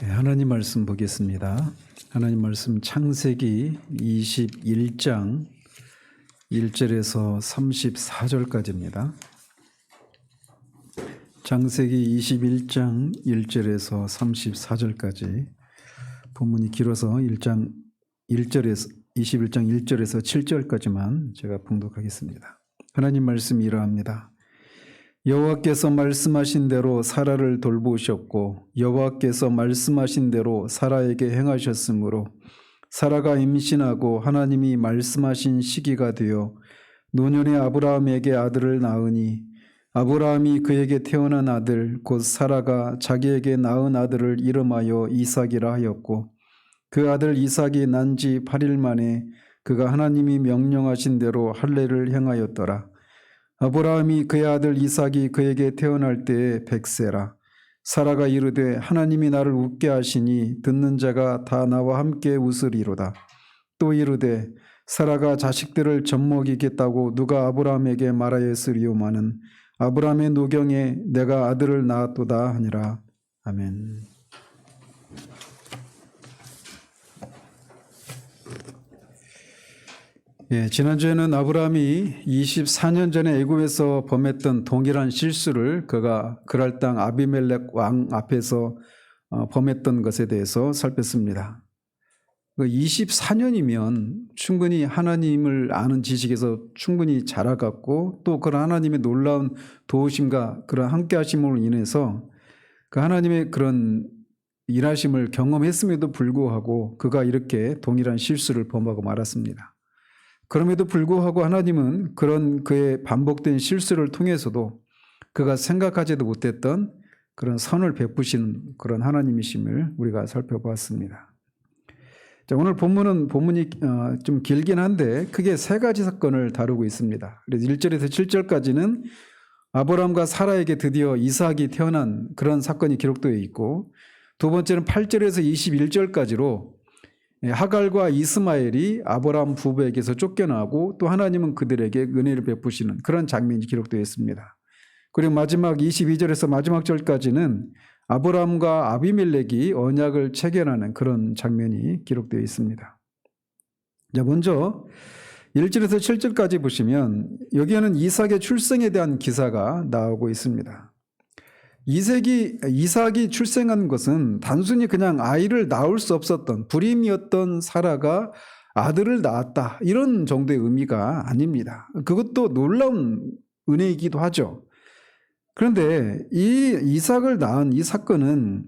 네, 하나님 말씀 보겠습니다. 하나님 말씀 창세기 21장 1절에서 34절까지입니다. 창세기 21장 1절에서 34절까지 본문이 길어서 21장 1절에서 7절까지만 제가 봉독하겠습니다. 하나님 말씀이 이러합니다. 여호와께서 말씀하신 대로 사라를 돌보셨고 여호와께서 말씀하신 대로 사라에게 행하셨으므로 사라가 임신하고 하나님이 말씀하신 시기가 되어 노년의 아브라함에게 아들을 낳으니 아브라함이 그에게 태어난 아들 곧 사라가 자기에게 낳은 아들을 이름하여 이삭이라 하였고 그 아들 이삭이 난 지 8일 만에 그가 하나님이 명령하신 대로 할례를 행하였더라. 아브라함이 그의 아들 이삭이 그에게 태어날 때에 100세라. 사라가 이르되 하나님이 나를 웃게 하시니 듣는 자가 다 나와 함께 웃으리로다. 또 이르되 사라가 자식들을 젖먹이겠다고 누가 아브라함에게 말하였으리오마는 아브라함의 노경에 내가 아들을 낳았도다 하니라. 아멘. 지난주에는 아브라함이 24년 전에 애굽에서 범했던 동일한 실수를 그가 그랄 땅 아비멜렉 왕 앞에서 범했던 것에 대해서 살폈습니다. 24년이면 충분히 하나님을 아는 지식에서 충분히 자라갔고 또 그런 하나님의 놀라운 도우심과 그런 함께 하심으로 인해서 그 하나님의 그런 일하심을 경험했음에도 불구하고 그가 이렇게 동일한 실수를 범하고 말았습니다. 그럼에도 불구하고 하나님은 그런 그의 반복된 실수를 통해서도 그가 생각하지도 못했던 그런 선을 베푸시는 그런 하나님이심을 우리가 살펴보았습니다. 자, 오늘 본문이 좀 길긴 한데 크게 세 가지 사건을 다루고 있습니다. 그래서 1절에서 7절까지는 아브라함과 사라에게 드디어 이삭이 태어난 그런 사건이 기록되어 있고 두 번째는 8절에서 21절까지로 하갈과 이스마엘이 아브라함 부부에게서 쫓겨나고 또 하나님은 그들에게 은혜를 베푸시는 그런 장면이 기록되어 있습니다. 그리고 마지막 22절에서 마지막 절까지는 아브라함과 아비멜렉이 언약을 체결하는 그런 장면이 기록되어 있습니다. 자, 먼저 1절에서 7절까지 보시면 여기에는 이삭의 출생에 대한 기사가 나오고 있습니다. 이삭이 출생한 것은 단순히 그냥 아이를 낳을 수 없었던 불임이었던 사라가 아들을 낳았다 이런 정도의 의미가 아닙니다. 그것도 놀라운 은혜이기도 하죠. 그런데 이 이삭을 낳은 이 사건은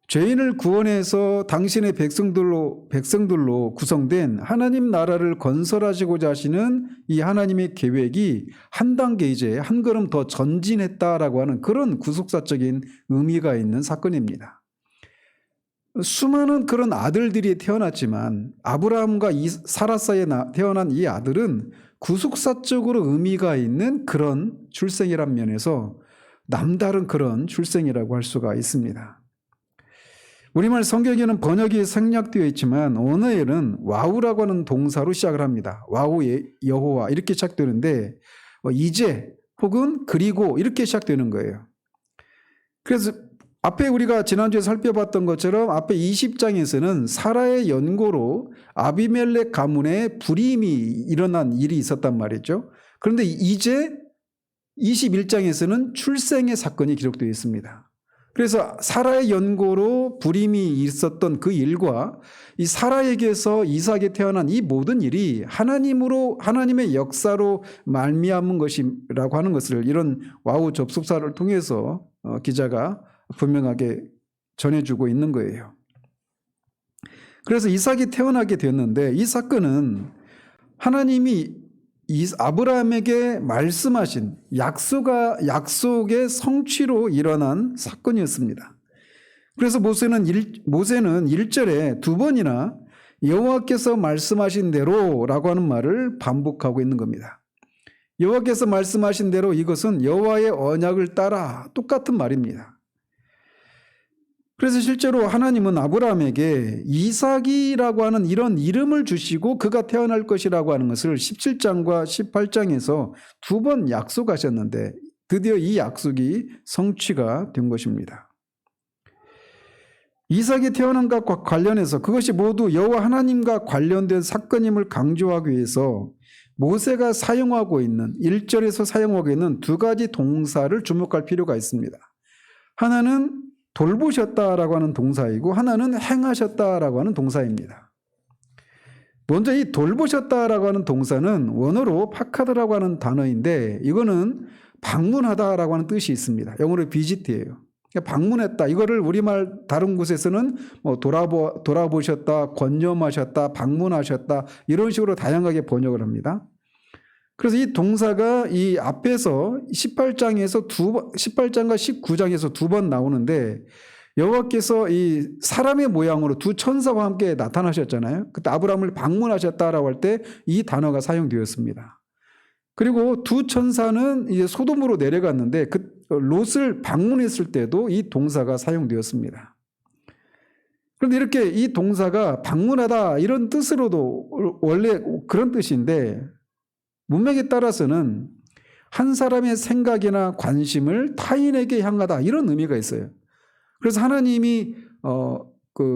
죄인을 구원해서 당신의 백성들로 구성된 하나님 나라를 건설하시고자 하시는 이 하나님의 계획이 한 단계 이제 한 걸음 더 전진했다라고 하는 그런 구속사적인 의미가 있는 사건입니다. 수많은 그런 아들들이 태어났지만 아브라함과 사라 사이에 태어난 이 아들은 구속사적으로 의미가 있는 그런 출생이란 면에서 남다른 그런 출생이라고 할 수가 있습니다. 우리말 성경에는 번역이 생략되어 있지만 언어에는 와우라고 하는 동사로 시작을 합니다. 와우 여호와 이렇게 시작되는데 이제 혹은 그리고 이렇게 시작되는 거예요. 그래서 앞에 우리가 지난주에 살펴봤던 것처럼 앞에 20장에서는 사라의 연고로 아비멜렉 가문에 불임이 일어난 일이 있었단 말이죠. 그런데 이제 21장에서는 출생의 사건이 기록되어 있습니다. 그래서 사라의 연고로 불임이 있었던 그 일과 이 사라에게서 이삭이 태어난 이 모든 일이 하나님의 역사로 말미암은 것이라고 하는 것을 이런 와우 접속사를 통해서 기자가 분명하게 전해주고 있는 거예요. 그래서 이삭이 태어나게 됐는데 이 사건은 하나님이 아브라함에게 말씀하신 약속의 성취로 일어난 사건이었습니다. 그래서 모세는 1절에 두 번이나 여호와께서 말씀하신 대로라고 하는 말을 반복하고 있는 겁니다. 여호와께서 말씀하신 대로 이것은 여호와의 언약을 따라 똑같은 말입니다. 그래서 실제로 하나님은 아브라함에게 이삭이라고 하는 이런 이름을 주시고 그가 태어날 것이라고 하는 것을 17장과 18장에서 두 번 약속하셨는데 드디어 이 약속이 성취가 된 것입니다. 이삭이 태어난 것과 관련해서 그것이 모두 여호와 하나님과 관련된 사건임을 강조하기 위해서 모세가 사용하고 있는 1절에서 사용하고 있는 두 가지 동사를 주목할 필요가 있습니다. 하나는 돌보셨다라고 하는 동사이고 하나는 행하셨다라고 하는 동사입니다. 먼저 이 돌보셨다라고 하는 동사는 원어로 파카드라고 하는 단어인데 이거는 방문하다라고 하는 뜻이 있습니다. 영어로 visit예요. 방문했다. 이거를 우리말 다른 곳에서는 뭐 돌아보셨다, 권념하셨다, 방문하셨다 이런 식으로 다양하게 번역을 합니다. 그래서 이 동사가 이 앞에서 18장과 19장에서 두 번 나오는데 여호와께서 이 사람의 모양으로 두 천사와 함께 나타나셨잖아요. 그때 아브라함을 방문하셨다라고 할 때 이 단어가 사용되었습니다. 그리고 두 천사는 이제 소돔으로 내려갔는데 그 롯을 방문했을 때도 이 동사가 사용되었습니다. 그런데 이렇게 이 동사가 방문하다 이런 뜻으로도 원래 그런 뜻인데 문맥에 따라서는 한 사람의 생각이나 관심을 타인에게 향하다 이런 의미가 있어요. 그래서 하나님이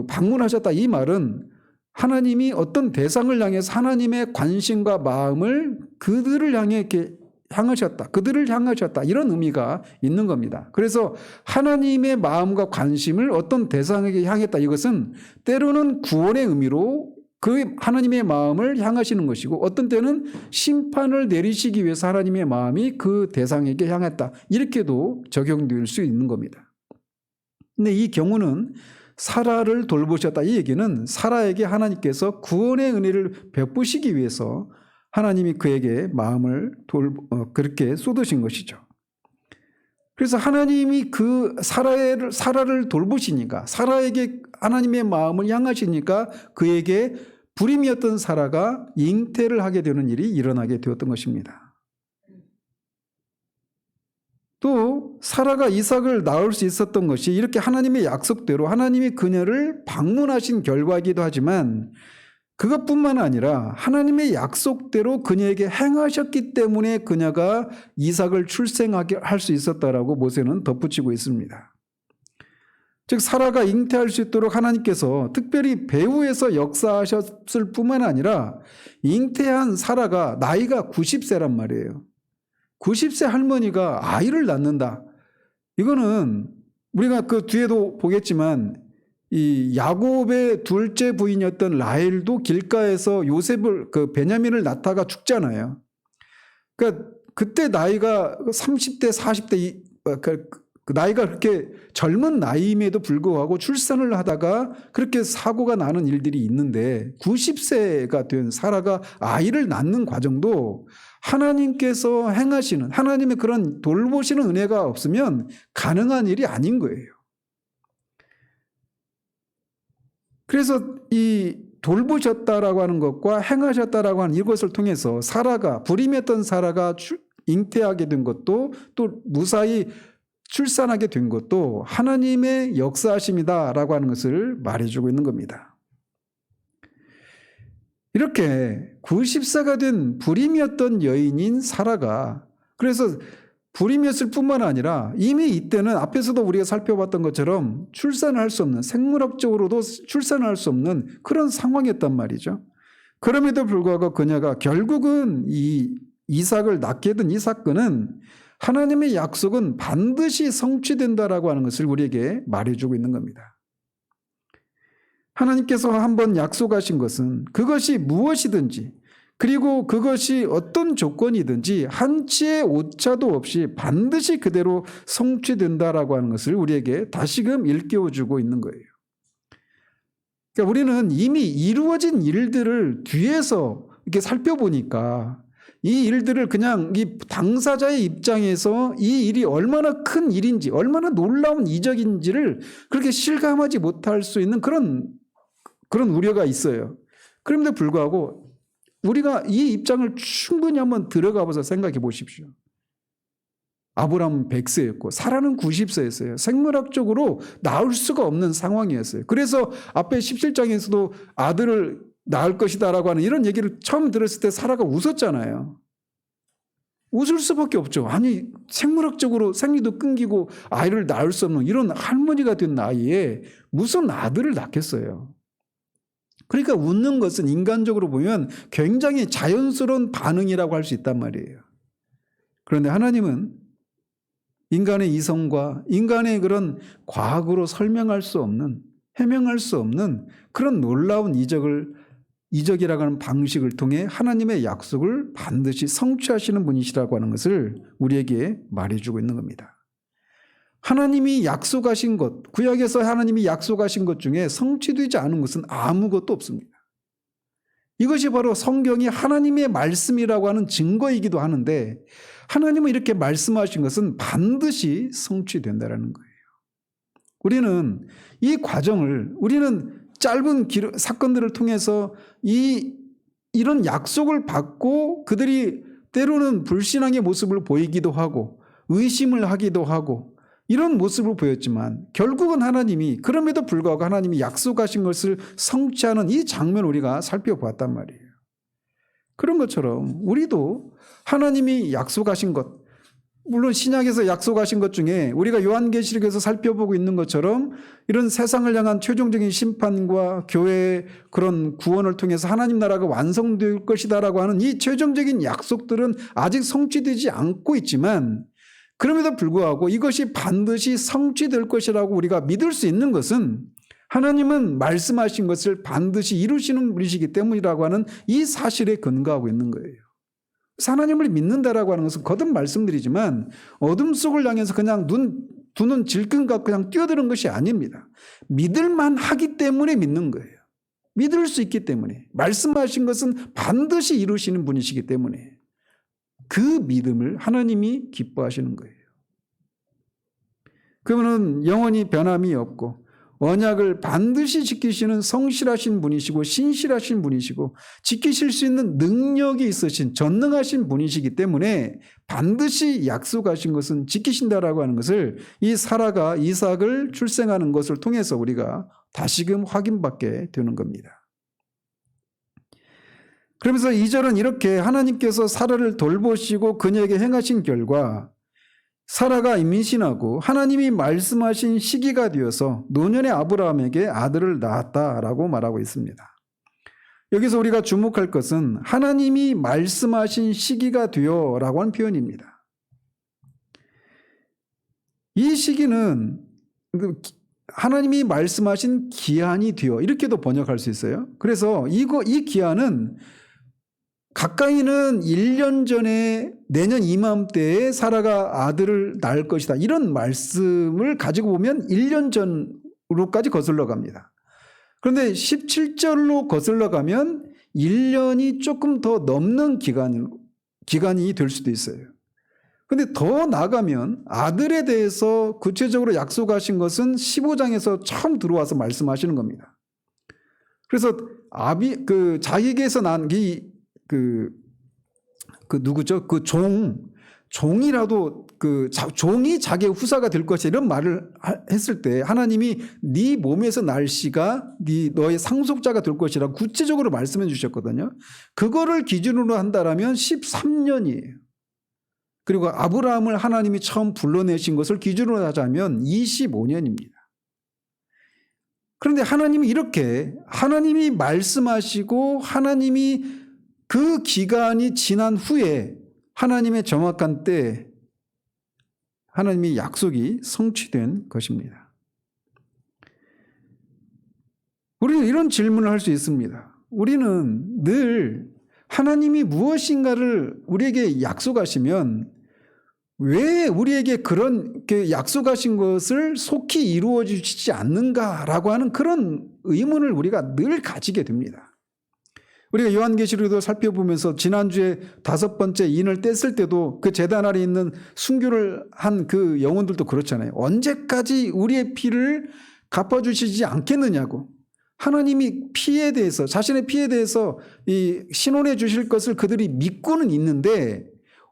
방문하셨다 이 말은 하나님이 어떤 대상을 향해서 하나님의 관심과 마음을 그들을 향해 이렇게 그들을 향하셨다 이런 의미가 있는 겁니다. 그래서 하나님의 마음과 관심을 어떤 대상에게 향했다 이것은 때로는 구원의 의미로 그 하나님의 마음을 향하시는 것이고 어떤 때는 심판을 내리시기 위해서 하나님의 마음이 그 대상에게 향했다 이렇게도 적용될 수 있는 겁니다. 근데 이 경우는 사라를 돌보셨다 이 얘기는 사라에게 하나님께서 구원의 은혜를 베푸시기 위해서 하나님이 그에게 마음을 그렇게 쏟으신 것이죠. 그래서 하나님이 그 사라를 돌보시니까 사라에게 하나님의 마음을 향하시니까 그에게 불임이었던 사라가 잉태를 하게 되는 일이 일어나게 되었던 것입니다. 또 사라가 이삭을 낳을 수 있었던 것이 이렇게 하나님의 약속대로 하나님이 그녀를 방문하신 결과이기도 하지만 그것뿐만 아니라 하나님의 약속대로 그녀에게 행하셨기 때문에 그녀가 이삭을 출생하게 할 수 있었다라고 모세는 덧붙이고 있습니다. 즉 사라가 잉태할 수 있도록 하나님께서 특별히 배후에서 역사하셨을 뿐만 아니라 잉태한 사라가 나이가 90세란 말이에요. 90세 할머니가 아이를 낳는다. 이거는 우리가 그 뒤에도 보겠지만 이 야곱의 둘째 부인이었던 라헬도 길가에서 요셉을 베냐민을 낳다가 죽잖아요. 그러니까 그때 나이가 30대 40대 그 나이가 그렇게 젊은 나이임에도 불구하고 출산을 하다가 그렇게 사고가 나는 일들이 있는데 90세가 된 사라가 아이를 낳는 과정도 하나님께서 행하시는 하나님의 그런 돌보시는 은혜가 없으면 가능한 일이 아닌 거예요. 그래서 이 돌보셨다라고 하는 것과 행하셨다라고 하는 이것을 통해서 불임했던 사라가 잉태하게 된 것도 또 무사히 출산하게 된 것도 하나님의 역사하심이다라고 하는 것을 말해주고 있는 겁니다. 이렇게 90세가 된 불임이었던 여인인 사라가 그래서 불임이었을 뿐만 아니라 이미 이때는 앞에서도 우리가 살펴봤던 것처럼 출산을 할 수 없는 생물학적으로도 출산을 할 수 없는 그런 상황이었단 말이죠. 그럼에도 불구하고 그녀가 결국은 이 이삭을 낳게 된 이 사건은 하나님의 약속은 반드시 성취된다라고 하는 것을 우리에게 말해주고 있는 겁니다. 하나님께서 한번 약속하신 것은 그것이 무엇이든지 그리고 그것이 어떤 조건이든지 한치의 오차도 없이 반드시 그대로 성취된다라고 하는 것을 우리에게 다시금 일깨워주고 있는 거예요. 그러니까 우리는 이미 이루어진 일들을 뒤에서 이렇게 살펴보니까 이 일들을 그냥 이 당사자의 입장에서 이 일이 얼마나 큰 일인지 얼마나 놀라운 이적인지를 그렇게 실감하지 못할 수 있는 그런 우려가 있어요. 그런데 불구하고 우리가 이 입장을 충분히 한번 들어가 봐서 생각해 보십시오. 아브라함은 100세였고 사라는 90세였어요. 생물학적으로 낳을 수가 없는 상황이었어요. 그래서 앞에 17장에서도 아들을 낳을 것이다라고 하는 이런 얘기를 처음 들었을 때 사라가 웃었잖아요. 웃을 수밖에 없죠. 아니, 생물학적으로 생리도 끊기고 아이를 낳을 수 없는 이런 할머니가 된 나이에 무슨 아들을 낳겠어요. 그러니까 웃는 것은 인간적으로 보면 굉장히 자연스러운 반응이라고 할 수 있단 말이에요. 그런데 하나님은 인간의 이성과 인간의 그런 과학으로 설명할 수 없는, 해명할 수 없는 그런 놀라운 이적이라고 하는 방식을 통해 하나님의 약속을 반드시 성취하시는 분이시라고 하는 것을 우리에게 말해주고 있는 겁니다. 하나님이 약속하신 것, 구약에서 하나님이 약속하신 것 중에 성취되지 않은 것은 아무것도 없습니다. 이것이 바로 성경이 하나님의 말씀이라고 하는 증거이기도 하는데, 하나님은 이렇게 말씀하신 것은 반드시 성취된다는 거예요. 우리는 이 과정을, 우리는 짧은 사건들을 통해서 이런 약속을 받고 그들이 때로는 불신앙의 모습을 보이기도 하고 의심을 하기도 하고 이런 모습을 보였지만, 결국은 하나님이, 그럼에도 불구하고 하나님이 약속하신 것을 성취하는 이 장면을 우리가 살펴보았단 말이에요. 그런 것처럼 우리도 하나님이 약속하신 것, 물론 신약에서 약속하신 것 중에 우리가 요한계시록에서 살펴보고 있는 것처럼 이런 세상을 향한 최종적인 심판과 교회의 그런 구원을 통해서 하나님 나라가 완성될 것이다라고 하는 이 최종적인 약속들은 아직 성취되지 않고 있지만, 그럼에도 불구하고 이것이 반드시 성취될 것이라고 우리가 믿을 수 있는 것은 하나님은 말씀하신 것을 반드시 이루시는 분이시기 때문이라고 하는 이 사실에 근거하고 있는 거예요. 그래서 하나님을 믿는다라고 하는 것은 거듭 말씀드리지만 어둠 속을 향해서 그냥 두 눈 질끈 갖고 그냥 뛰어드는 것이 아닙니다. 믿을만 하기 때문에 믿는 거예요. 믿을 수 있기 때문에, 말씀하신 것은 반드시 이루시는 분이시기 때문에 그 믿음을 하나님이 기뻐하시는 거예요. 그러면 영원히 변함이 없고 언약을 반드시 지키시는 성실하신 분이시고 신실하신 분이시고 지키실 수 있는 능력이 있으신 전능하신 분이시기 때문에 반드시 약속하신 것은 지키신다라고 하는 것을 이 사라가 이삭을 출생하는 것을 통해서 우리가 다시금 확인받게 되는 겁니다. 그러면서 2절은 이렇게 하나님께서 사라를 돌보시고 그녀에게 행하신 결과 사라가 임신하고 하나님이 말씀하신 시기가 되어서 노년의 아브라함에게 아들을 낳았다라고 말하고 있습니다. 여기서 우리가 주목할 것은 하나님이 말씀하신 시기가 되어라고 하는 표현입니다. 이 시기는 하나님이 말씀하신 기한이 되어, 이렇게도 번역할 수 있어요. 그래서 이 기한은 가까이는 1년 전에 내년 이맘때에 사라가 아들을 낳을 것이다, 이런 말씀을 가지고 보면 1년 전으로까지 거슬러 갑니다. 그런데 17절로 거슬러 가면 1년이 조금 더 넘는 기간이 될 수도 있어요. 그런데 더 나가면 아들에 대해서 구체적으로 약속하신 것은 15장에서 처음 들어와서 말씀하시는 겁니다. 그래서 자기에게서 난 누구죠? 종이라도 종이 자기의 후사가 될 것이다, 이런 말을 했을 때 하나님이 네 몸에서 날 씨가 너의 상속자가 될 것이라고 구체적으로 말씀해 주셨거든요. 그거를 기준으로 한다라면 13년이에요. 그리고 아브라함을 하나님이 처음 불러내신 것을 기준으로 하자면 25년입니다. 그런데 하나님이 이렇게, 하나님이 말씀하시고 하나님이 그 기간이 지난 후에 하나님의 정확한 때에 하나님의 약속이 성취된 것입니다. 우리는 이런 질문을 할 수 있습니다. 우리는 늘 하나님이 무엇인가를 우리에게 약속하시면 왜 우리에게 그런 약속하신 것을 속히 이루어 주시지 않는가라고 하는 그런 의문을 우리가 늘 가지게 됩니다. 우리가 요한계시록도 살펴보면서 지난주에 5번째 인을 뗐을 때도 그 제단 아래 있는 순교를 한 그 영혼들도 그렇잖아요. 언제까지 우리의 피를 갚아주시지 않겠느냐고. 하나님이 피에 대해서, 자신의 피에 대해서 신원해 주실 것을 그들이 믿고는 있는데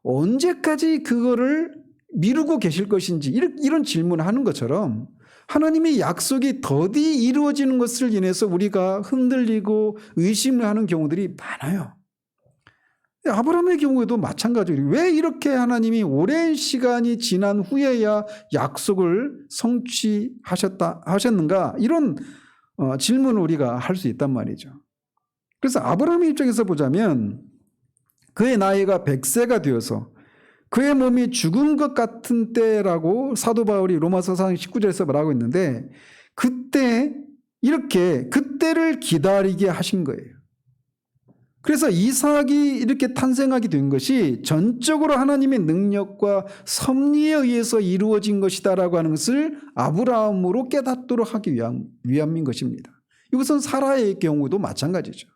언제까지 그거를 미루고 계실 것인지, 이런 질문을 하는 것처럼 하나님의 약속이 더디 이루어지는 것을 인해서 우리가 흔들리고 의심을 하는 경우들이 많아요. 아브라함의 경우에도 마찬가지로 왜 이렇게 하나님이 오랜 시간이 지난 후에야 약속을 성취하셨는가, 이런 질문을 우리가 할 수 있단 말이죠. 그래서 아브라함의 입장에서 보자면 그의 나이가 100세가 되어서 그의 몸이 죽은 것 같은 때라고 사도 바울이 로마서 4장 19절에서 말하고 있는데, 그때 이렇게 그때를 기다리게 하신 거예요. 그래서 이삭이 이렇게 탄생하게 된 것이 전적으로 하나님의 능력과 섭리에 의해서 이루어진 것이다라고 하는 것을 아브라함으로 깨닫도록 하기 위함인 것입니다. 이것은 사라의 경우도 마찬가지죠.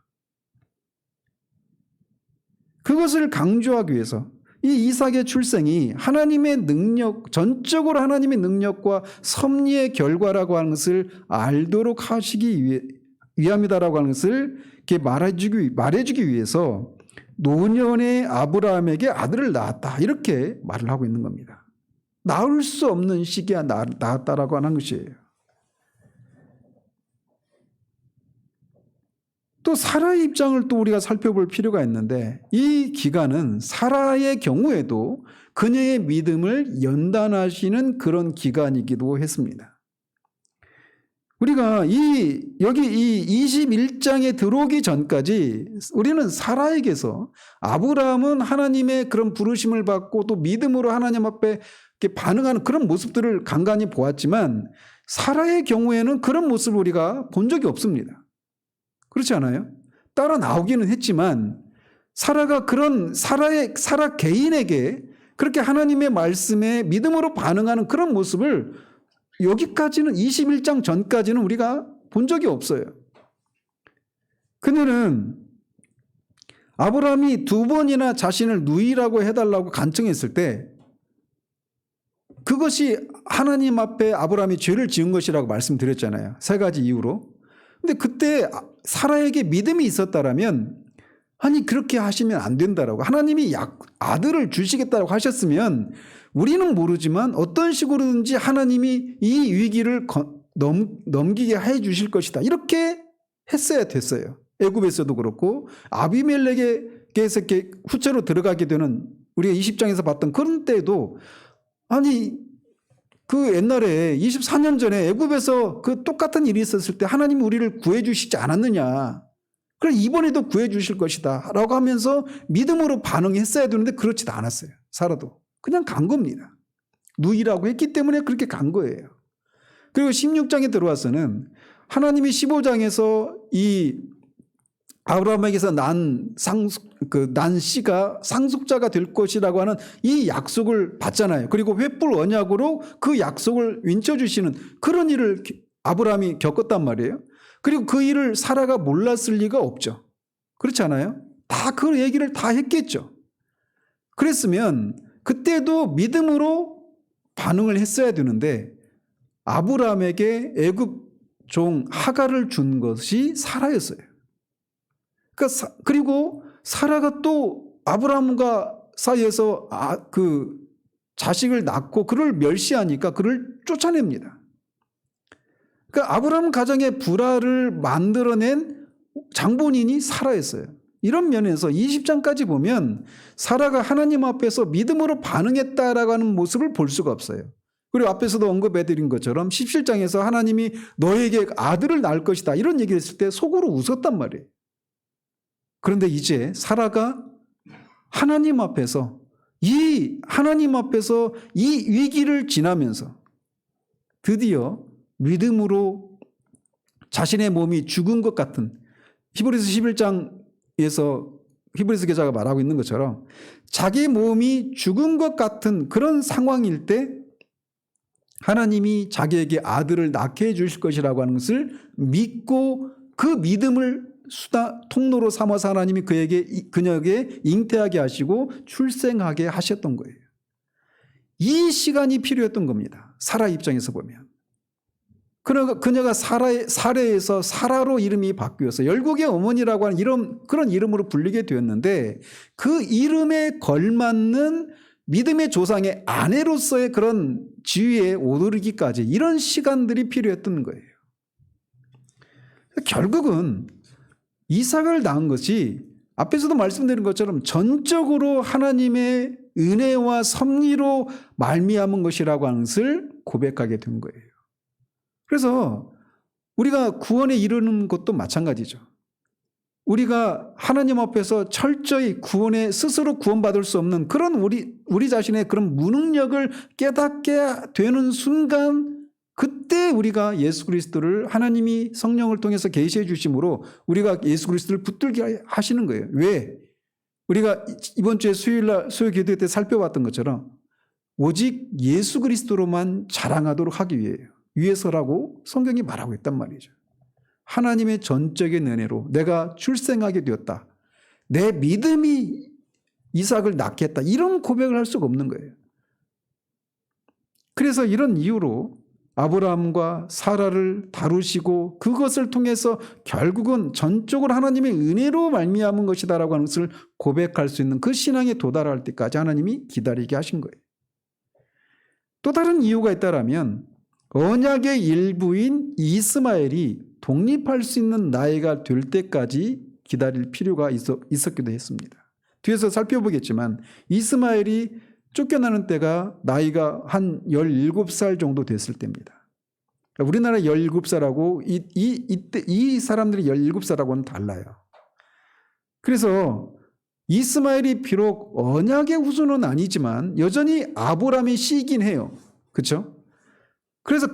그것을 강조하기 위해서 이 이삭의 출생이 하나님의 능력, 전적으로 하나님의 능력과 섭리의 결과라고 하는 것을 알도록 하시기 위함이다라고 하는 것을 이렇게 말해주기 위해서 노년의 아브라함에게 아들을 낳았다, 이렇게 말을 하고 있는 겁니다. 낳을 수 없는 시기에 낳았다라고 하는 것이에요. 또 사라의 입장을 또 우리가 살펴볼 필요가 있는데, 이 기간은 사라의 경우에도 그녀의 믿음을 연단하시는 그런 기간이기도 했습니다. 우리가 여기 이 21장에 들어오기 전까지 우리는 사라에게서 아브라함은 하나님의 그런 부르심을 받고 또 믿음으로 하나님 앞에 이렇게 반응하는 그런 모습들을 간간히 보았지만, 사라의 경우에는 그런 모습을 우리가 본 적이 없습니다. 그렇지 않아요? 따라 나오기는 했지만 사라 개인에게 그렇게 하나님의 말씀에 믿음으로 반응하는 그런 모습을 여기까지는 21장 전까지는 우리가 본 적이 없어요. 그녀는 아브라함이 2번이나 자신을 누이라고 해달라고 간청했을 때 그것이 하나님 앞에 아브라함이 죄를 지은 것이라고 말씀드렸잖아요. 3가지 이유로. 근데 그때 사라에게 믿음이 있었다라면, 아니 그렇게 하시면 안 된다라고, 하나님이 아들을 주시겠다고 하셨으면 우리는 모르지만 어떤 식으로든지 하나님이 이 위기를 넘기게 해 주실 것이다, 이렇게 했어야 됐어요. 애굽에서도 그렇고 아비멜렉에게서 이렇게 후처로 들어가게 되는 우리가 20장에서 봤던 그런 때에도, 아니 그 옛날에 24년 전에 애굽에서 그 똑같은 일이 있었을 때 하나님이 우리를 구해 주시지 않았느냐, 그래 이번에도 구해 주실 것이다 라고 하면서 믿음으로 반응했어야 되는데 그렇지도 않았어요. 사라도 그냥 간 겁니다. 누이라고 했기 때문에 그렇게 간 거예요. 그리고 16장에 들어와서는 하나님이 15장에서 이 아브라함에게서 난 씨가 상속자가 될 것이라고 하는 이 약속을 받잖아요. 그리고 횃불 언약으로 그 약속을 윈쳐주시는 그런 일을 아브라함이 겪었단 말이에요. 그리고 그 일을 사라가 몰랐을 리가 없죠. 그렇지 않아요? 다 그 얘기를 다 했겠죠. 그랬으면 그때도 믿음으로 반응을 했어야 되는데, 아브라함에게 애굽 종 하갈을 준 것이 사라였어요. 그리고 사라가 또 아브라함과 사이에서 그 자식을 낳고 그를 멸시하니까 그를 쫓아냅니다. 그러니까 아브라함 가정의 불화를 만들어낸 장본인이 사라였어요. 이런 면에서 20장까지 보면 사라가 하나님 앞에서 믿음으로 반응했다라고 하는 모습을 볼 수가 없어요. 그리고 앞에서도 언급해드린 것처럼 17장에서 하나님이 너에게 아들을 낳을 것이다 이런 얘기를 했을 때 속으로 웃었단 말이에요. 그런데 이제 사라가 하나님 앞에서 이 위기를 지나면서 드디어 믿음으로 자신의 몸이 죽은 것 같은, 히브리서 11장에서 히브리서 기자가 말하고 있는 것처럼 자기 몸이 죽은 것 같은 그런 상황일 때 하나님이 자기에게 아들을 낳게 해 주실 것이라고 하는 것을 믿고 그 믿음을 통로로 삼아서 하나님이 그녀에게 잉태하게 하시고 출생하게 하셨던 거예요. 이 시간이 필요했던 겁니다. 사라 입장에서 보면. 그녀가 사레에서 사라로 이름이 바뀌어서 열국의 어머니라고 하는 그런 이름으로 불리게 되었는데, 그 이름에 걸맞는 믿음의 조상의 아내로서의 그런 지위에 오르기까지 이런 시간들이 필요했던 거예요. 결국은 이삭을 낳은 것이 앞에서도 말씀드린 것처럼 전적으로 하나님의 은혜와 섭리로 말미암은 것이라고 하는 것을 고백하게 된 거예요. 그래서 우리가 구원에 이르는 것도 마찬가지죠. 우리가 하나님 앞에서 철저히 구원에 스스로 구원받을 수 없는 그런 우리 자신의 그런 무능력을 깨닫게 되는 순간, 그때 우리가 예수 그리스도를 하나님이 성령을 통해서 계시해 주심으로 우리가 예수 그리스도를 붙들게 하시는 거예요. 왜? 우리가 이번 주에 수요일 기도 때 살펴봤던 것처럼 오직 예수 그리스도로만 자랑하도록 하기 위해서라고 성경이 말하고 있단 말이죠. 하나님의 전적인 은혜로 내가 출생하게 되었다. 내 믿음이 이삭을 낳게 했다. 이런 고백을 할 수가 없는 거예요. 그래서 이런 이유로 아브라함과 사라를 다루시고 그것을 통해서 결국은 전적으로 하나님의 은혜로 말미암은 것이다라고 하는 것을 고백할 수 있는 그 신앙에 도달할 때까지 하나님이 기다리게 하신 거예요. 또 다른 이유가 있다라면 언약의 일부인 이스마엘이 독립할 수 있는 나이가 될 때까지 기다릴 필요가 있었기도 했습니다. 뒤에서 살펴보겠지만 이스마엘이 쫓겨나는 때가 나이가 한 17살 정도 됐을 때입니다. 우리나라 17살하고 이 사람들이 17살하고는 달라요. 그래서 이스마엘이 비록 언약의 후손은 아니지만 여전히 아브라함의 씨이긴 해요. 그렇죠? 그래서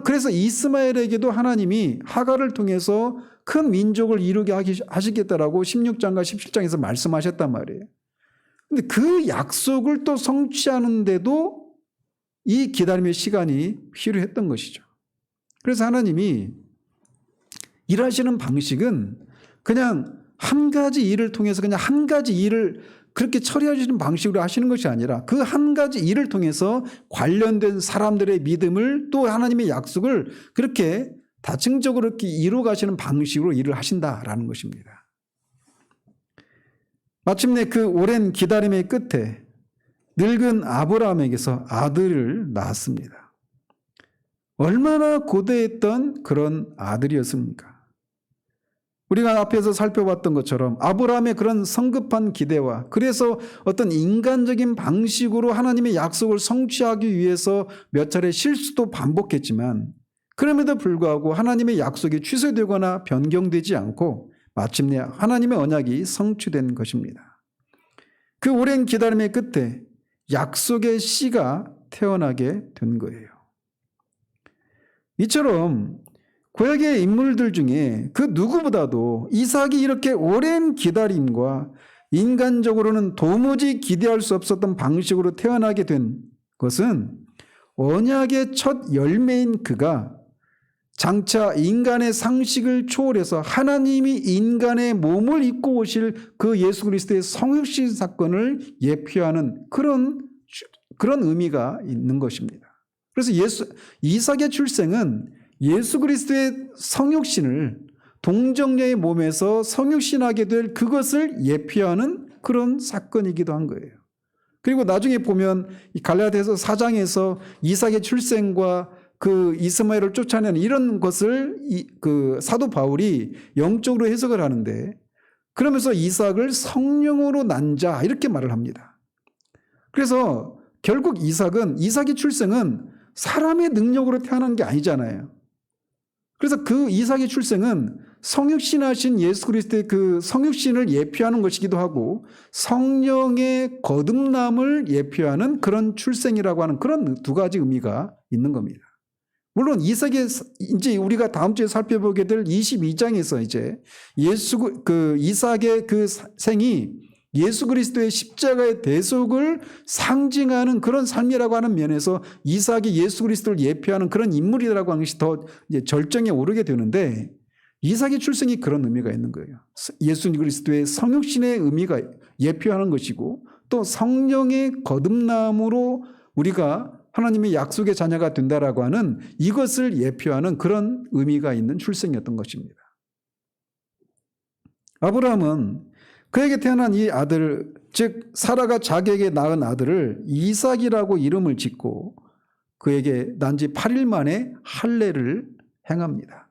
그래서 이스마엘에게도 하나님이 하갈을 통해서 큰 민족을 이루게 하시겠다라고 16장과 17장에서 말씀하셨단 말이에요. 근데 그 약속을 또 성취하는데도 이 기다림의 시간이 필요했던 것이죠. 그래서 하나님이 일하시는 방식은 그냥 한 가지 일을 통해서 그냥 한 가지 일을 그렇게 처리하시는 방식으로 하시는 것이 아니라 그 한 가지 일을 통해서 관련된 사람들의 믿음을 또 하나님의 약속을 그렇게 다층적으로 이렇게 이루어 가시는 방식으로 일을 하신다라는 것입니다. 마침내 그 오랜 기다림의 끝에 늙은 아브라함에게서 아들을 낳았습니다. 얼마나 고대했던 그런 아들이었습니까? 우리가 앞에서 살펴봤던 것처럼 아브라함의 그런 성급한 기대와 그래서 어떤 인간적인 방식으로 하나님의 약속을 성취하기 위해서 몇 차례 실수도 반복했지만 그럼에도 불구하고 하나님의 약속이 취소되거나 변경되지 않고 마침내 하나님의 언약이 성취된 것입니다. 그 오랜 기다림의 끝에 약속의 씨가 태어나게 된 거예요. 이처럼 구약의 인물들 중에 그 누구보다도 이삭이 이렇게 오랜 기다림과 인간적으로는 도무지 기대할 수 없었던 방식으로 태어나게 된 것은 언약의 첫 열매인 그가 장차 인간의 상식을 초월해서 하나님이 인간의 몸을 입고 오실 그 예수 그리스도의 성육신 사건을 예표하는 그런 의미가 있는 것입니다. 그래서 이삭의 출생은 예수 그리스도의 성육신을 동정녀의 몸에서 성육신하게 될 그것을 예표하는 그런 사건이기도 한 거예요. 그리고 나중에 보면 갈라디아서 4장에서 이삭의 출생과 그 이스마엘을 쫓아내는 이런 것을 그 사도 바울이 영적으로 해석을 하는데 그러면서 이삭을 성령으로 난 자 이렇게 말을 합니다. 그래서 결국 이삭의 출생은 사람의 능력으로 태어난 게 아니잖아요. 그래서 그 이삭의 출생은 성육신하신 예수 그리스도의 그 성육신을 예표하는 것이기도 하고 성령의 거듭남을 예표하는 그런 출생이라고 하는 그런 두 가지 의미가 있는 겁니다. 물론 이제 우리가 다음 주에 살펴보게 될 22장에서 이제 이삭의 그 생이 예수 그리스도의 십자가의 대속을 상징하는 그런 삶이라고 하는 면에서 이삭이 예수 그리스도를 예표하는 그런 인물이라고 하는 것이 더 이제 절정에 오르게 되는데 이삭의 출생이 그런 의미가 있는 거예요. 예수 그리스도의 성육신의 의미가 예표하는 것이고 또 성령의 거듭남으로 우리가 하나님의 약속의 자녀가 된다라고 하는 이것을 예표하는 그런 의미가 있는 출생이었던 것입니다. 아브라함은 그에게 태어난 이 아들, 즉 사라가 자기에게 낳은 아들을 이삭이라고 이름을 짓고 그에게 난 지 8일 만에 할례를 행합니다.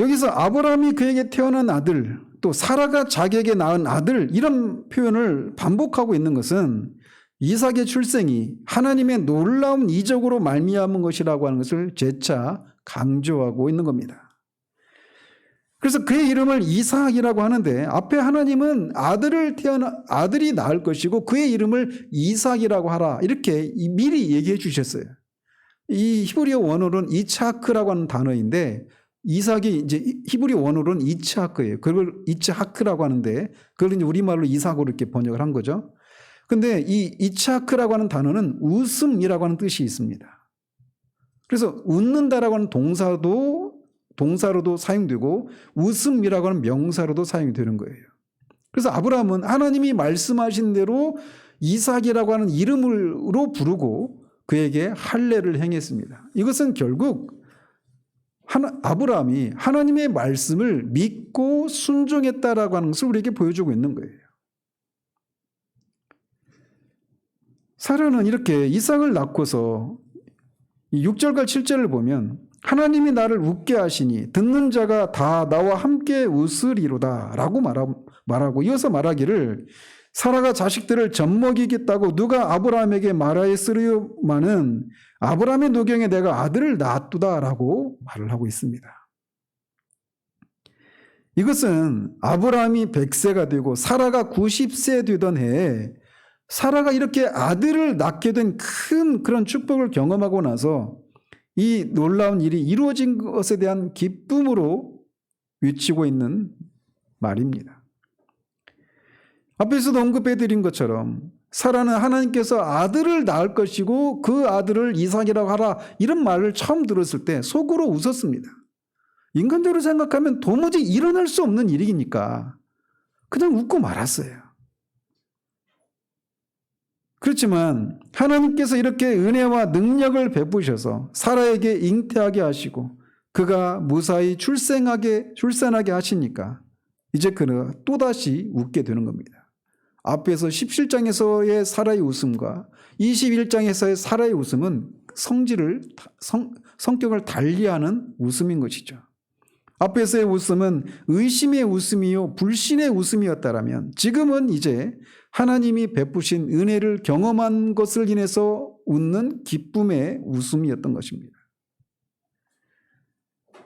여기서 아브라함이 그에게 태어난 아들, 또 사라가 자기에게 낳은 아들, 이런 표현을 반복하고 있는 것은 이삭의 출생이 하나님의 놀라운 이적으로 말미암은 것이라고 하는 것을 재차 강조하고 있는 겁니다. 그래서 그의 이름을 이삭이라고 하는데 앞에 하나님은 아들이 낳을 것이고 그의 이름을 이삭이라고 하라, 이렇게 미리 얘기해 주셨어요. 이 히브리어 원어로는 이츠하크라고 하는 단어인데 이삭이 이제 히브리 원어로는 이츠하크예요. 그걸 이츠하크라고 하는데 그걸 이제 우리말로 이삭으로 이렇게 번역을 한 거죠. 근데 이 이츠하크라고 하는 단어는 웃음이라고 하는 뜻이 있습니다. 그래서 웃는다라고 하는 동사로도 사용되고 웃음이라고 하는 명사로도 사용이 되는 거예요. 그래서 아브라함은 하나님이 말씀하신 대로 이삭이라고 하는 이름으로 부르고 그에게 할례를 행했습니다. 이것은 결국 아브라함이 하나님의 말씀을 믿고 순종했다라고 하는 것을 우리에게 보여주고 있는 거예요. 사라는 이렇게 이삭을 낳고서 6절과 7절을 보면 하나님이 나를 웃게 하시니 듣는 자가 다 나와 함께 웃으리로다 라고 말하고 이어서 말하기를 사라가 자식들을 젖먹이겠다고 누가 아브라함에게 말하였으리요마는 아브라함의 노경에 내가 아들을 낳았도다 라고 말을 하고 있습니다. 이것은 아브라함이 100세가 되고 사라가 90세 되던 해에 사라가 이렇게 아들을 낳게 된 큰 그런 축복을 경험하고 나서 이 놀라운 일이 이루어진 것에 대한 기쁨으로 외치고 있는 말입니다. 앞에서도 언급해 드린 것처럼 사라는 하나님께서 아들을 낳을 것이고 그 아들을 이삭이라고 하라, 이런 말을 처음 들었을 때 속으로 웃었습니다. 인간적으로 생각하면 도무지 일어날 수 없는 일이니까 그냥 웃고 말았어요. 그렇지만 하나님께서 이렇게 은혜와 능력을 베푸셔서 사라에게 잉태하게 하시고 그가 무사히 출산하게 하시니까 이제 그는 또다시 웃게 되는 겁니다. 앞에서 17장에서의 사라의 웃음과 21장에서의 사라의 웃음은 성격을 달리하는 웃음인 것이죠. 앞에서의 웃음은 의심의 웃음이요 불신의 웃음이었다라면 지금은 이제 하나님이 베푸신 은혜를 경험한 것을 인해서 웃는 기쁨의 웃음이었던 것입니다.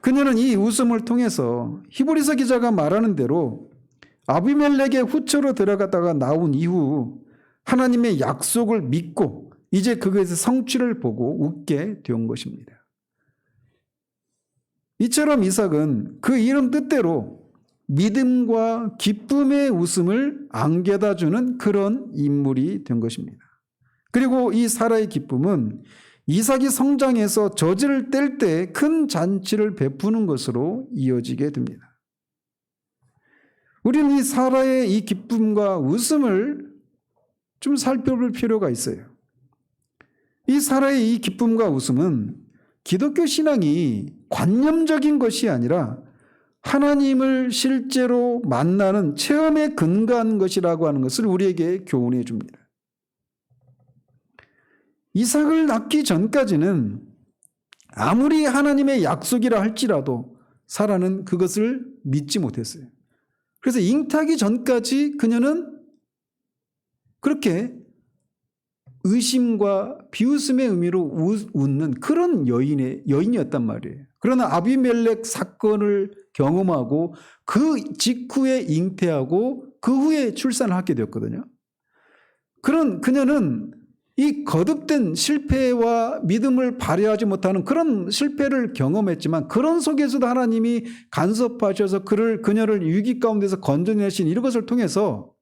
그녀는 이 웃음을 통해서 히브리서 기자가 말하는 대로 아비멜렉의 후처로 들어갔다가 나온 이후 하나님의 약속을 믿고 이제 그것의 성취를 보고 웃게 된 것입니다. 이처럼 이삭은 그 이름 뜻대로 믿음과 기쁨의 웃음을 안겨다 주는 그런 인물이 된 것입니다. 그리고 이 사라의 기쁨은 이삭이 성장해서 젖을 뗄 때 큰 잔치를 베푸는 것으로 이어지게 됩니다. 우리는 이 사라의 이 기쁨과 웃음을 좀 살펴볼 필요가 있어요. 이 사라의 이 기쁨과 웃음은 기독교 신앙이 관념적인 것이 아니라 하나님을 실제로 만나는 체험에 근거한 것이라고 하는 것을 우리에게 교훈해 줍니다. 이삭을 낳기 전까지는 아무리 하나님의 약속이라 할지라도 사라는 그것을 믿지 못했어요. 그래서 잉태하기 전까지 그녀는 그렇게 의심과 비웃음의 의미로 웃는 그런 여인이었단 말이에요. 그러나 아비멜렉 사건을 경험하고 그 직후에 잉태하고 그 후에 출산을 하게 되었거든요. 그런 그녀는 이 거듭된 실패와 믿음을 발휘하지 못하는 그런 실패를 경험했지만 그런 속에서도 하나님이 간섭하셔서 그녀를 위기 가운데서 건져내신 이런 것을 통해서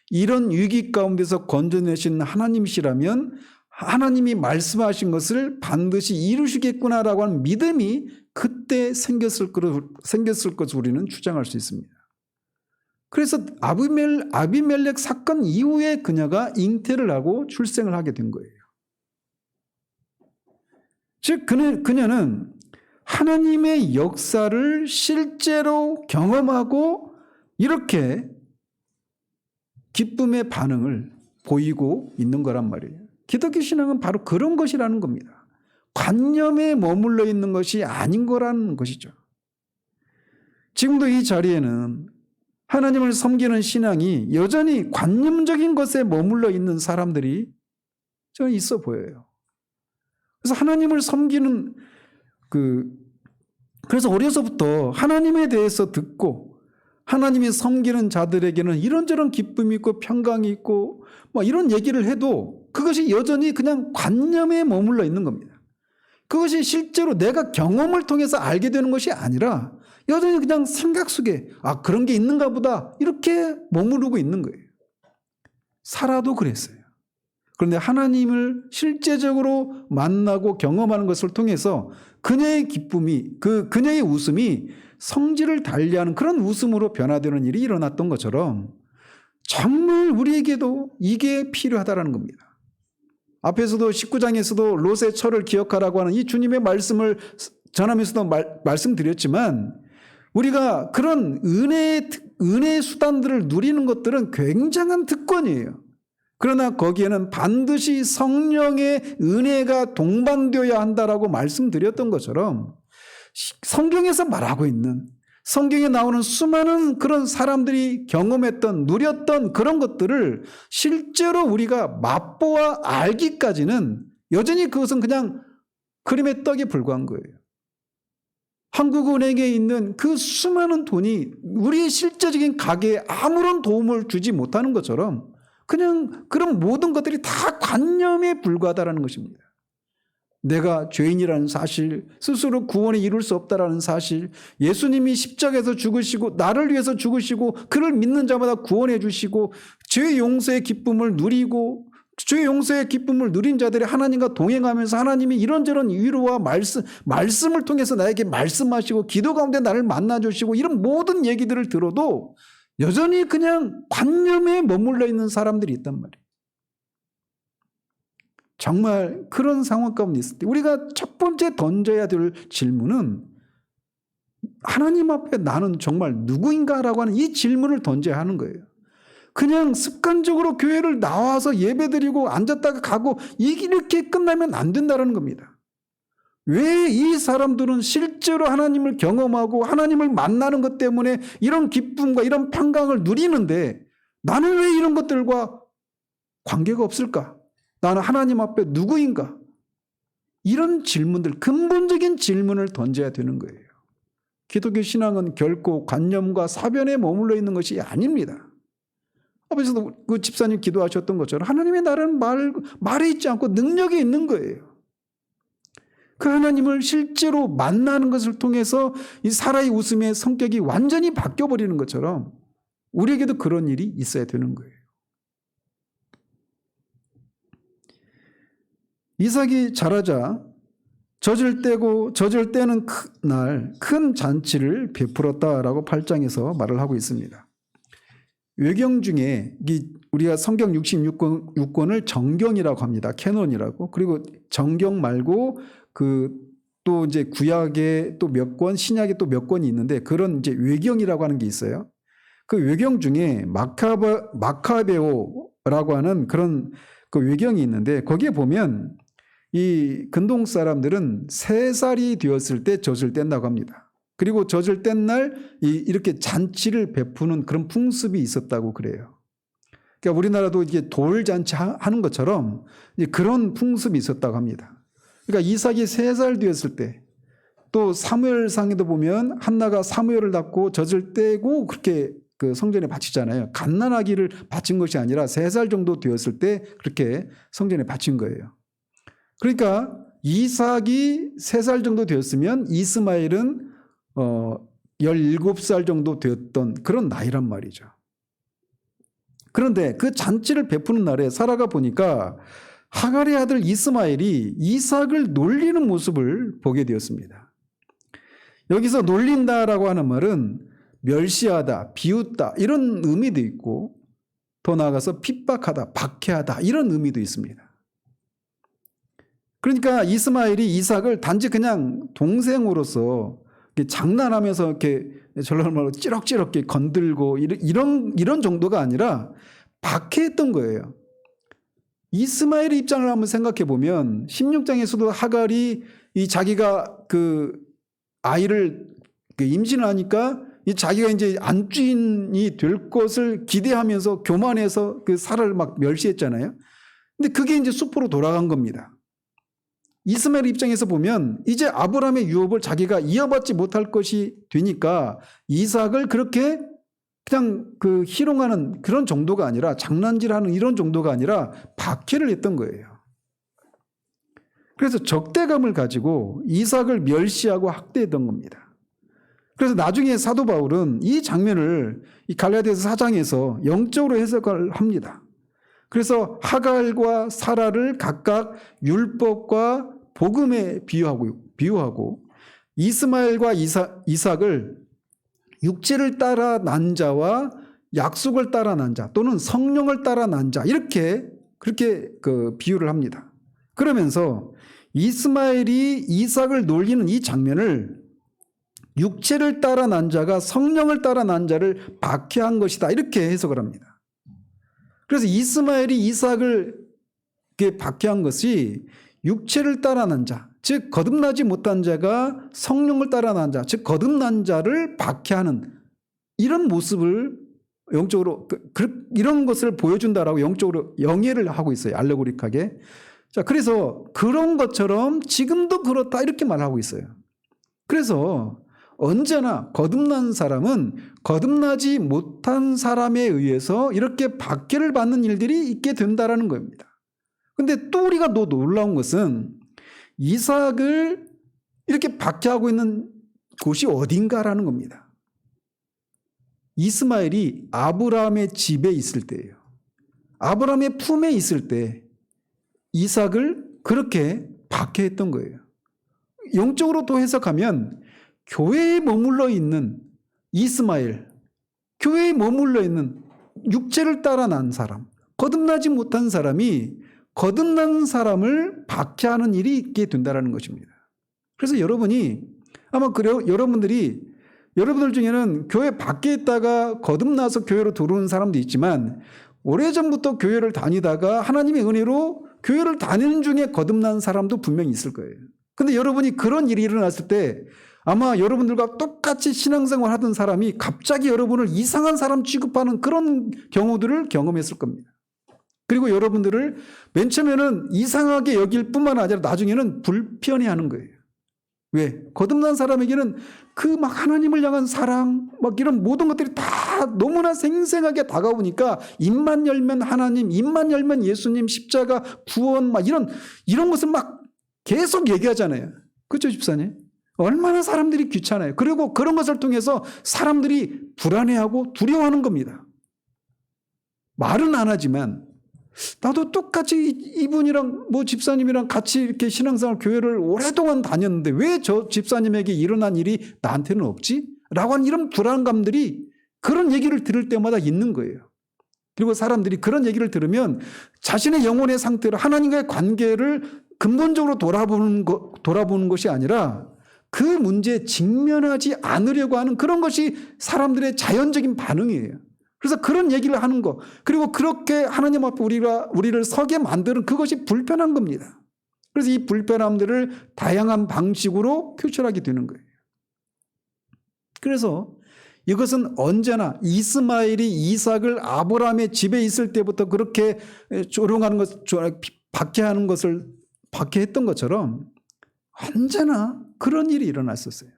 이런 위기 가운데서 건져내신 하나님이시라면 하나님이 말씀하신 것을 반드시 이루시겠구나라고 하는 믿음이 그때 생겼을 것을 우리는 추정할 수 있습니다. 그래서 아비멜렉 사건 이후에 그녀가 잉태를 하고 출생을 하게 된 거예요. 즉 그녀는 하나님의 역사를 실제로 경험하고 이렇게 기쁨의 반응을 보이고 있는 거란 말이에요. 기독교 신앙은 바로 그런 것이라는 겁니다. 관념에 머물러 있는 것이 아닌 거라는 것이죠. 지금도 이 자리에는 하나님을 섬기는 신앙이 여전히 관념적인 것에 머물러 있는 사람들이 저는 있어 보여요. 그래서 하나님을 섬기는 그래서 어려서부터 하나님에 대해서 듣고 하나님이 섬기는 자들에게는 이런저런 기쁨이 있고 평강이 있고 뭐 이런 얘기를 해도 그것이 여전히 그냥 관념에 머물러 있는 겁니다. 그것이 실제로 내가 경험을 통해서 알게 되는 것이 아니라 여전히 그냥 생각 속에 그런 게 있는가 보다 이렇게 머무르고 있는 거예요. 사라도 그랬어요. 그런데 하나님을 실제적으로 만나고 경험하는 것을 통해서 그녀의 기쁨이 그녀의 웃음이 성질을 달리하는 그런 웃음으로 변화되는 일이 일어났던 것처럼 정말 우리에게도 이게 필요하다는 겁니다. 앞에서도 19장에서도 롯의 철을 기억하라고 하는 이 주님의 말씀을 전하면서도 말씀드렸지만 우리가 그런 은혜의 수단들을 누리는 것들은 굉장한 특권이에요. 그러나 거기에는 반드시 성령의 은혜가 동반되어야 한다라고 말씀드렸던 것처럼 성경에서 말하고 있는 성경에 나오는 수많은 그런 사람들이 경험했던 누렸던 그런 것들을 실제로 우리가 맛보아 알기까지는 여전히 그것은 그냥 그림의 떡에 불과한 거예요. 한국은행에 있는 그 수많은 돈이 우리의 실제적인 가계에 아무런 도움을 주지 못하는 것처럼 그냥 그런 모든 것들이 다 관념에 불과하다는 것입니다. 내가 죄인이라는 사실, 스스로 구원에 이룰 수 없다라는 사실, 예수님이 십자가에서 죽으시고 나를 위해서 죽으시고 그를 믿는 자마다 구원해 주시고 죄 용서의 기쁨을 누리고 죄 용서의 기쁨을 누린 자들이 하나님과 동행하면서 하나님이 이런저런 위로와 말씀을 통해서 나에게 말씀하시고 기도 가운데 나를 만나주시고 이런 모든 얘기들을 들어도 여전히 그냥 관념에 머물러 있는 사람들이 있단 말이에요. 정말 그런 상황 가운데 있을 때 우리가 첫 번째 던져야 될 질문은 하나님 앞에 나는 정말 누구인가라고 하는 이 질문을 던져야 하는 거예요. 그냥 습관적으로 교회를 나와서 예배드리고 앉았다가 가고 이렇게 끝나면 안 된다는 겁니다. 왜 이 사람들은 실제로 하나님을 경험하고 하나님을 만나는 것 때문에 이런 기쁨과 이런 평강을 누리는데 나는 왜 이런 것들과 관계가 없을까? 나는 하나님 앞에 누구인가? 이런 질문들, 근본적인 질문을 던져야 되는 거예요. 기독교 신앙은 결코 관념과 사변에 머물러 있는 것이 아닙니다. 앞에서도 그 집사님 기도하셨던 것처럼 하나님의 나라는 말에 있지 않고 능력에 있는 거예요. 그 하나님을 실제로 만나는 것을 통해서 이 사라의 웃음의 성격이 완전히 바뀌어버리는 것처럼 우리에게도 그런 일이 있어야 되는 거예요. 이삭이 자라자 젖을 떼는 날 큰 잔치를 베풀었다라고 8장에서 말을 하고 있습니다. 외경 중에 우리가 성경 66권을 정경이라고 합니다. 캐논이라고. 그리고 정경 말고 또 이제 구약에 또 몇 권, 신약에 또 몇 권이 있는데 그런 이제 외경이라고 하는 게 있어요. 그 외경 중에 마카베오라고 하는 그런 그 외경이 있는데 거기에 보면 이 근동 사람들은 3살이 되었을 때 젖을 뗀다고 합니다. 그리고 젖을 뗀 날 이렇게 잔치를 베푸는 그런 풍습이 있었다고 그래요. 그러니까 우리나라도 이게 돌잔치 하는 것처럼 그런 풍습이 있었다고 합니다. 그러니까 이삭이 3살 되었을 때 또 사무엘상에도 보면 한나가 사무엘을 낳고 젖을 떼고 그렇게 그 성전에 바치잖아요. 갓난아기를 바친 것이 아니라 3살 정도 되었을 때 그렇게 성전에 바친 거예요. 그러니까 이삭이 3살 정도 되었으면 이스마엘은 17살 정도 되었던 그런 나이란 말이죠. 그런데 그 잔치를 베푸는 날에 사라가 보니까 하갈의 아들 이스마엘이 이삭을 놀리는 모습을 보게 되었습니다. 여기서 놀린다라고 하는 말은 멸시하다, 비웃다 이런 의미도 있고 더 나아가서 핍박하다, 박해하다 이런 의미도 있습니다. 그러니까 이스마엘이 이삭을 단지 그냥 동생으로서 장난하면서 이렇게 전라도 말로 찌럭찌럭 건들고 이런 정도가 아니라 박해했던 거예요. 이스마엘의 입장을 한번 생각해 보면 16장에서도 하갈이 자기가 그 아이를 임신을 하니까 이 자기가 이제 안주인이 될 것을 기대하면서 교만해서 그 사라를 막 멸시했잖아요. 근데 그게 이제 숲으로 돌아간 겁니다. 이스마엘 입장에서 보면 이제 아브라함의 유업을 자기가 이어받지 못할 것이 되니까 이삭을 그렇게 그냥 그 희롱하는 그런 정도가 아니라 장난질하는 이런 정도가 아니라 박해를 했던 거예요. 그래서 적대감을 가지고 이삭을 멸시하고 학대했던 겁니다. 그래서 나중에 사도 바울은 이 장면을 이 갈라디아서 4장에서 영적으로 해석을 합니다. 그래서 하갈과 사라를 각각 율법과 복음에 비유하고 이스마엘과 이삭을 육체를 따라 난 자와 약속을 따라 난 자 또는 성령을 따라 난 자 그렇게 그 비유를 합니다. 그러면서 이스마엘이 이삭을 놀리는 이 장면을 육체를 따라 난 자가 성령을 따라 난 자를 박해한 것이다 이렇게 해석을 합니다. 그래서 이스마엘이 이삭을 박해한 것이 육체를 따라 난 자, 즉 거듭나지 못한 자가 성령을 따라 난 자, 즉 거듭난 자를 박해하는 이런 모습을 영적으로 이런 것을 보여준다라고 영적으로 영예를 하고 있어요. 알레고릭하게. 자, 그래서 그런 것처럼 지금도 그렇다 이렇게 말하고 있어요. 그래서 언제나 거듭난 사람은 거듭나지 못한 사람에 의해서 이렇게 박해를 받는 일들이 있게 된다라는 겁니다. 근데 또 우리가 또 놀라운 것은 이삭을 이렇게 박해하고 있는 곳이 어딘가라는 겁니다. 이스마엘이 아브라함의 집에 있을 때예요. 아브라함의 품에 있을 때 이삭을 그렇게 박해했던 거예요. 영적으로 또 해석하면 교회에 머물러 있는 이스마엘, 교회에 머물러 있는 육체를 따라 난 사람, 거듭나지 못한 사람이 거듭난 사람을 박해하는 일이 있게 된다는 것입니다. 그래서 여러분이 아마 여러분들 중에는 교회 밖에 있다가 거듭나서 교회로 들어오는 사람도 있지만 오래전부터 교회를 다니다가 하나님의 은혜로 교회를 다니는 중에 거듭난 사람도 분명히 있을 거예요. 근데 여러분이 그런 일이 일어났을 때 아마 여러분들과 똑같이 신앙생활 하던 사람이 갑자기 여러분을 이상한 사람 취급하는 그런 경우들을 경험했을 겁니다. 그리고 여러분들을 맨 처음에는 이상하게 여길 뿐만 아니라 나중에는 불편해하는 거예요. 왜? 거듭난 사람에게는 그 막 하나님을 향한 사랑, 막 이런 모든 것들이 다 너무나 생생하게 다가오니까 입만 열면 하나님, 입만 열면 예수님, 십자가, 구원, 막 이런 것을 막 계속 얘기하잖아요. 그렇죠, 집사님? 얼마나 사람들이 귀찮아요. 그리고 그런 것을 통해서 사람들이 불안해하고 두려워하는 겁니다. 말은 안 하지만 나도 똑같이 이분이랑 집사님이랑 같이 이렇게 신앙생활 교회를 오랫동안 다녔는데 왜 저 집사님에게 일어난 일이 나한테는 없지? 라고 하는 이런 불안감들이 그런 얘기를 들을 때마다 있는 거예요. 그리고 사람들이 그런 얘기를 들으면 자신의 영혼의 상태를 하나님과의 관계를 근본적으로 돌아보는 것이 아니라 그 문제에 직면하지 않으려고 하는 그런 것이 사람들의 자연적인 반응이에요. 그래서 그런 얘기를 하는 거, 그리고 그렇게 하나님 앞에 우리를 서게 만드는 그것이 불편한 겁니다. 그래서 이 불편함들을 다양한 방식으로 표출하게 되는 거예요. 그래서 이것은 언제나 이스마엘이 이삭을 아브라함의 집에 있을 때부터 그렇게 조롱하는 것, 박해하는 것을 박해했던 것처럼 언제나 그런 일이 일어났었어요.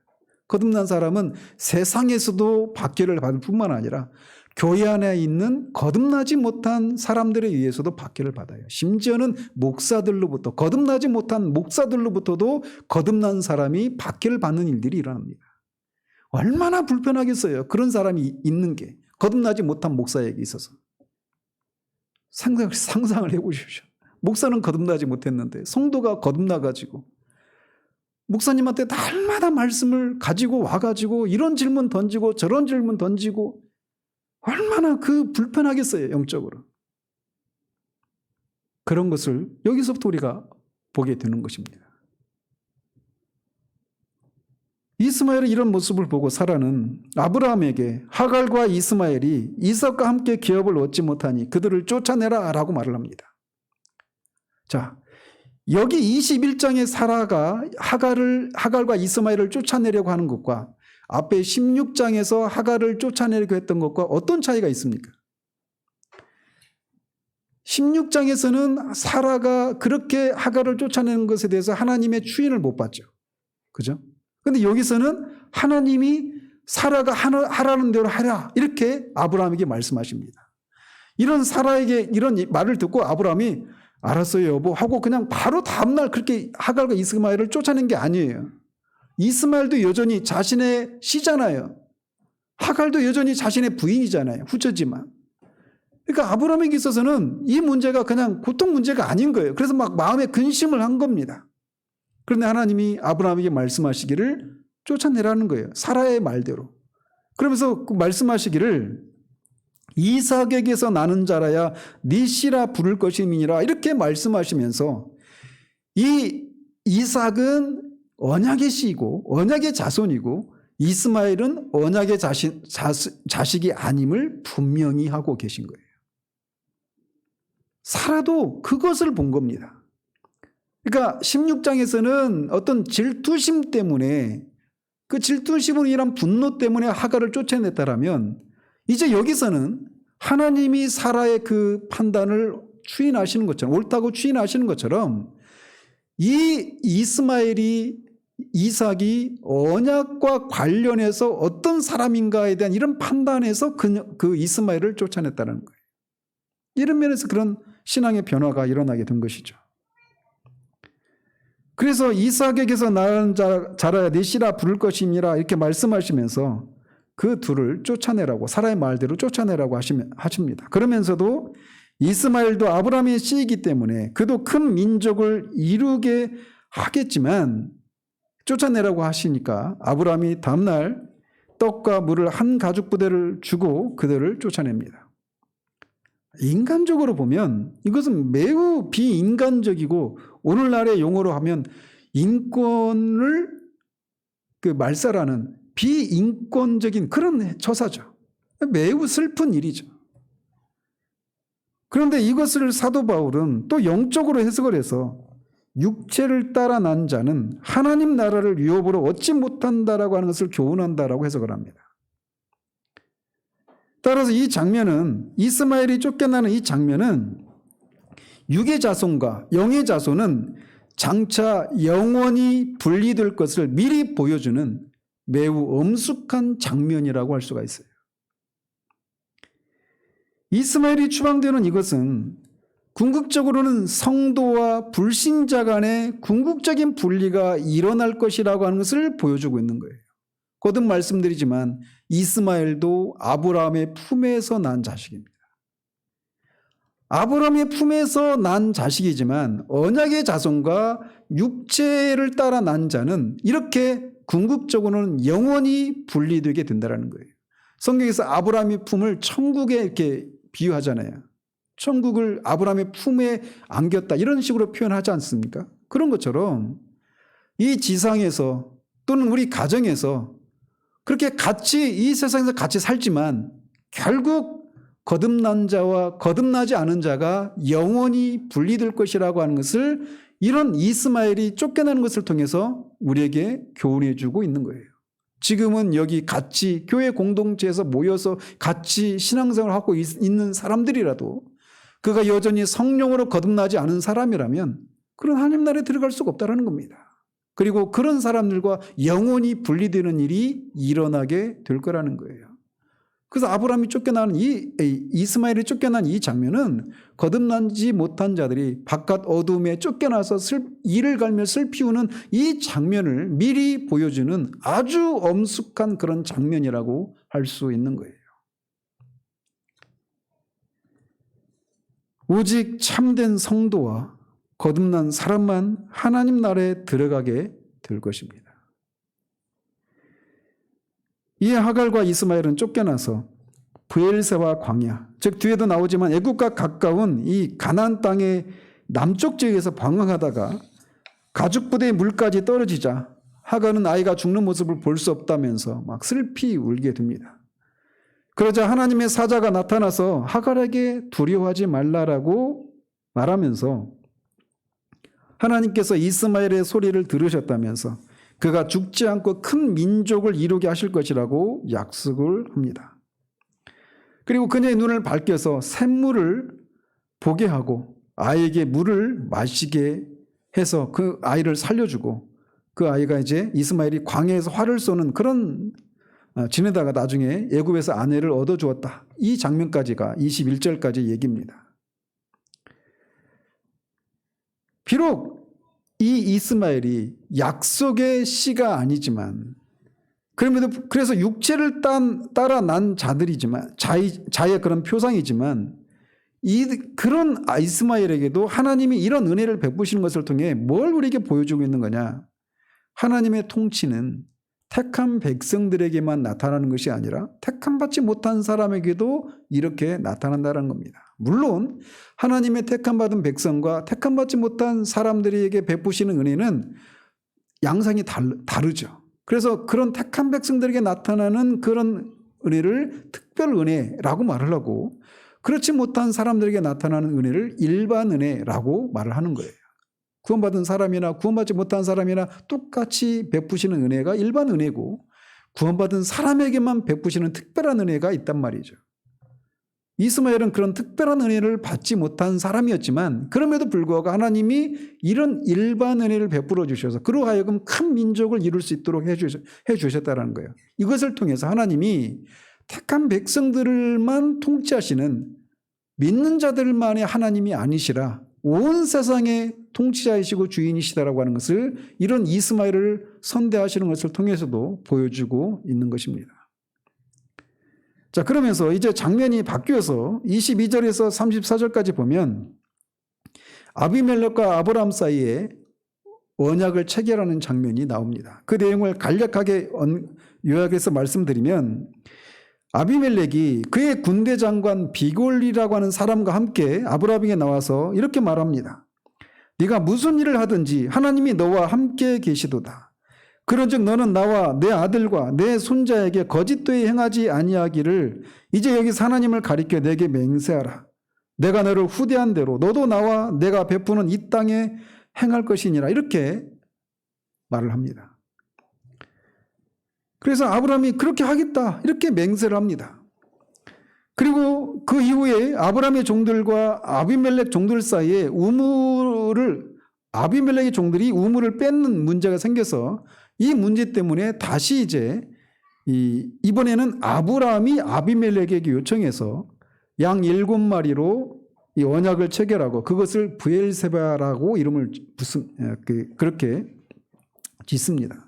거듭난 사람은 세상에서도 박해를 받을 뿐만 아니라 교회 안에 있는 거듭나지 못한 사람들에 의해서도 박해를 받아요. 심지어는 목사들로부터, 거듭나지 못한 목사들로부터도 거듭난 사람이 박해를 받는 일들이 일어납니다. 얼마나 불편하겠어요. 그런 사람이 있는 게 거듭나지 못한 목사에게 있어서. 상상을 해보십시오. 목사는 거듭나지 못했는데 성도가 거듭나가지고 목사님한테 날마다 말씀을 가지고 와가지고 이런 질문 던지고 저런 질문 던지고 얼마나 그 불편하겠어요, 영적으로. 그런 것을 여기서부터 우리가 보게 되는 것입니다. 이스마엘의 이런 모습을 보고 사라는 아브라함에게 하갈과 이스마엘이 이삭과 함께 기업을 얻지 못하니 그들을 쫓아내라 라고 말을 합니다. 자, 여기 21장의 사라가 하갈과 이스마엘을 쫓아내려고 하는 것과 앞에 16장에서 하갈을 쫓아내려고 했던 것과 어떤 차이가 있습니까? 16장에서는 사라가 그렇게 하갈을 쫓아내는 것에 대해서 하나님의 추인을 못 받죠. 그죠? 근데 여기서는 하나님이 사라가 하라는 대로 하라, 이렇게 아브라함에게 말씀하십니다. 이런 사라에게 이런 말을 듣고 아브라함이 알았어요 여보 하고 그냥 바로 다음날 그렇게 하갈과 이스마엘을 쫓아낸 게 아니에요. 이스마엘도 여전히 자신의 시잖아요. 하갈도 여전히 자신의 부인이잖아요. 후처지만. 그러니까 아브라함에게 있어서는 이 문제가 그냥 고통 문제가 아닌 거예요. 그래서 막 마음에 근심을 한 겁니다. 그런데 하나님이 아브라함에게 말씀하시기를 쫓아내라는 거예요. 사라의 말대로. 그러면서 그 말씀하시기를 이삭에게서 나는 자라야 네 씨라 부를 것임이니라, 이렇게 말씀하시면서 이 이삭은 언약의 씨이고 언약의 자손이고 이스마엘은 언약의 자식이 아님을 분명히 하고 계신 거예요. 사라도 그것을 본 겁니다. 그러니까 16장에서는 어떤 질투심 때문에, 그 질투심으로 인한 분노 때문에 하갈을 쫓아냈다라면, 이제 여기서는 하나님이 사라의 그 판단을 추인하시는 것처럼, 옳다고 추인하시는 것처럼 이 이삭이 언약과 관련해서 어떤 사람인가에 대한 이런 판단에서 그 이스마엘을 쫓아냈다는 거예요. 이런 면에서 그런 신앙의 변화가 일어나게 된 것이죠. 그래서 이삭에게서 낳은 자라야 네 씨라 부를 것이니라, 이렇게 말씀하시면서 그 둘을 쫓아내라고, 사라의 말대로 쫓아내라고 하십니다. 그러면서도 이스마엘도 아브라함의 씨이기 때문에 그도 큰 민족을 이루게 하겠지만, 쫓아내라고 하시니까 아브라함이 다음날 떡과 물을 한 가죽 부대를 주고 그들을 쫓아냅니다. 인간적으로 보면 이것은 매우 비인간적이고, 오늘날의 용어로 하면 인권을 말살하는 비인권적인 그런 처사죠. 매우 슬픈 일이죠. 그런데 이것을 사도 바울은 또 영적으로 해석을 해서 육체를 따라 난 자는 하나님 나라를 유업으로 얻지 못한다라고 하는 것을 교훈한다라고 해석을 합니다. 따라서 이 장면은, 이스마엘이 쫓겨나는 이 장면은 육의 자손과 영의 자손은 장차 영원히 분리될 것을 미리 보여주는 매우 엄숙한 장면이라고 할 수가 있어요. 이스마엘이 추방되는 이것은 궁극적으로는 성도와 불신자 간의 궁극적인 분리가 일어날 것이라고 하는 것을 보여주고 있는 거예요. 거듭 말씀드리지만 이스마엘도 아브라함의 품에서 난 자식입니다. 아브라함의 품에서 난 자식이지만 언약의 자손과 육체를 따라 난 자는 이렇게 궁극적으로는 영원히 분리되게 된다는 거예요. 성경에서 아브라함의 품을 천국에 이렇게 비유하잖아요. 천국을 아브라함의 품에 안겼다, 이런 식으로 표현하지 않습니까? 그런 것처럼 이 지상에서 또는 우리 가정에서 그렇게 같이 이 세상에서 같이 살지만 결국 거듭난 자와 거듭나지 않은 자가 영원히 분리될 것이라고 하는 것을 이런 이스마엘이 쫓겨나는 것을 통해서 우리에게 교훈해 주고 있는 거예요. 지금은 여기 같이 교회 공동체에서 모여서 같이 신앙생활을 하고 있는 사람들이라도 그가 여전히 성령으로 거듭나지 않은 사람이라면 그런 하나님 나라에 들어갈 수가 없다는 겁니다. 그리고 그런 사람들과 영원히 분리되는 일이 일어나게 될 거라는 거예요. 그래서 아브라함이 쫓겨나는 이스마엘이 쫓겨난 이 장면은 거듭나지 못한 자들이 바깥 어둠에 쫓겨나서 이를 갈며 슬피 우는 이 장면을 미리 보여주는 아주 엄숙한 그런 장면이라고 할 수 있는 거예요. 오직 참된 성도와 거듭난 사람만 하나님 나라에 들어가게 될 것입니다. 이 하갈과 이스마엘은 쫓겨나서 브엘세바 광야, 즉 뒤에도 나오지만 애굽과 가까운 이 가나안 땅의 남쪽 지역에서 방황하다가 가죽부대의 물까지 떨어지자 하갈은 아이가 죽는 모습을 볼 수 없다면서 막 슬피 울게 됩니다. 그러자 하나님의 사자가 나타나서 하갈에게 두려워하지 말라라고 말하면서 하나님께서 이스마엘의 소리를 들으셨다면서 그가 죽지 않고 큰 민족을 이루게 하실 것이라고 약속을 합니다. 그리고 그녀의 눈을 밝혀서 샘물을 보게 하고 아이에게 물을 마시게 해서 그 아이를 살려주고 그 아이가 이제 이스마엘이 광야에서 활을 쏘는 그런 지내다가 나중에 애굽에서 아내를 얻어주었다. 이 장면까지가 21절까지 얘기입니다. 비록 이 이스마엘이 약속의 씨가 아니지만 그래서 육체를 따라 난 자들이지만 자의 그런 표상이지만 그런 이스마엘에게도 하나님이 이런 은혜를 베푸시는 것을 통해 뭘 우리에게 보여주고 있는 거냐? 하나님의 통치는 택한 백성들에게만 나타나는 것이 아니라 택함받지 못한 사람에게도 이렇게 나타난다는 겁니다. 물론 하나님의 택함받은 백성과 택함받지 못한 사람들에게 베푸시는 은혜는 양상이 다르죠. 그래서 그런 택한 백성들에게 나타나는 그런 은혜를 특별 은혜라고 말을 하고 그렇지 못한 사람들에게 나타나는 은혜를 일반 은혜라고 말을 하는 거예요. 구원받은 사람이나 구원받지 못한 사람이나 똑같이 베푸시는 은혜가 일반 은혜고 구원받은 사람에게만 베푸시는 특별한 은혜가 있단 말이죠. 이스마엘은 그런 특별한 은혜를 받지 못한 사람이었지만 그럼에도 불구하고 하나님이 이런 일반 은혜를 베풀어 주셔서 그로 하여금 큰 민족을 이룰 수 있도록 해주셨다는 거예요. 이것을 통해서 하나님이 택한 백성들만 통치하시는 믿는 자들만의 하나님이 아니시라 온 세상의 통치자이시고 주인이시다라고 하는 것을 이런 이스마엘을 선대하시는 것을 통해서도 보여주고 있는 것입니다. 자, 그러면서 이제 장면이 바뀌어서 22절에서 34절까지 보면 아비멜렉과 아브라함 사이에 언약을 체결하는 장면이 나옵니다. 그 내용을 간략하게 요약해서 말씀드리면 아비멜렉이 그의 군대 장관 비골이라고 하는 사람과 함께 아브라함에게 나와서 이렇게 말합니다. 네가 무슨 일을 하든지 하나님이 너와 함께 계시도다. 그런즉 너는 나와 내 아들과 내 손자에게 거짓되이 행하지 아니하기를 이제 여기서 하나님을 가리켜 내게 맹세하라. 내가 너를 후대한 대로 너도 나와 내가 베푸는 이 땅에 행할 것이니라. 이렇게 말을 합니다. 그래서 아브라함이 그렇게 하겠다 이렇게 맹세를 합니다. 그리고 그 이후에 아브라함의 종들과 아비멜렉 종들 사이에 아비멜렉의 종들이 우물을 뺏는 문제가 생겨서 이 문제 때문에 다시 이제 이번에는 아브라함이 아비멜렉에게 요청해서 양 7마리로 이 언약을 체결하고 그것을 부엘세바라고 이름을 그렇게 짓습니다.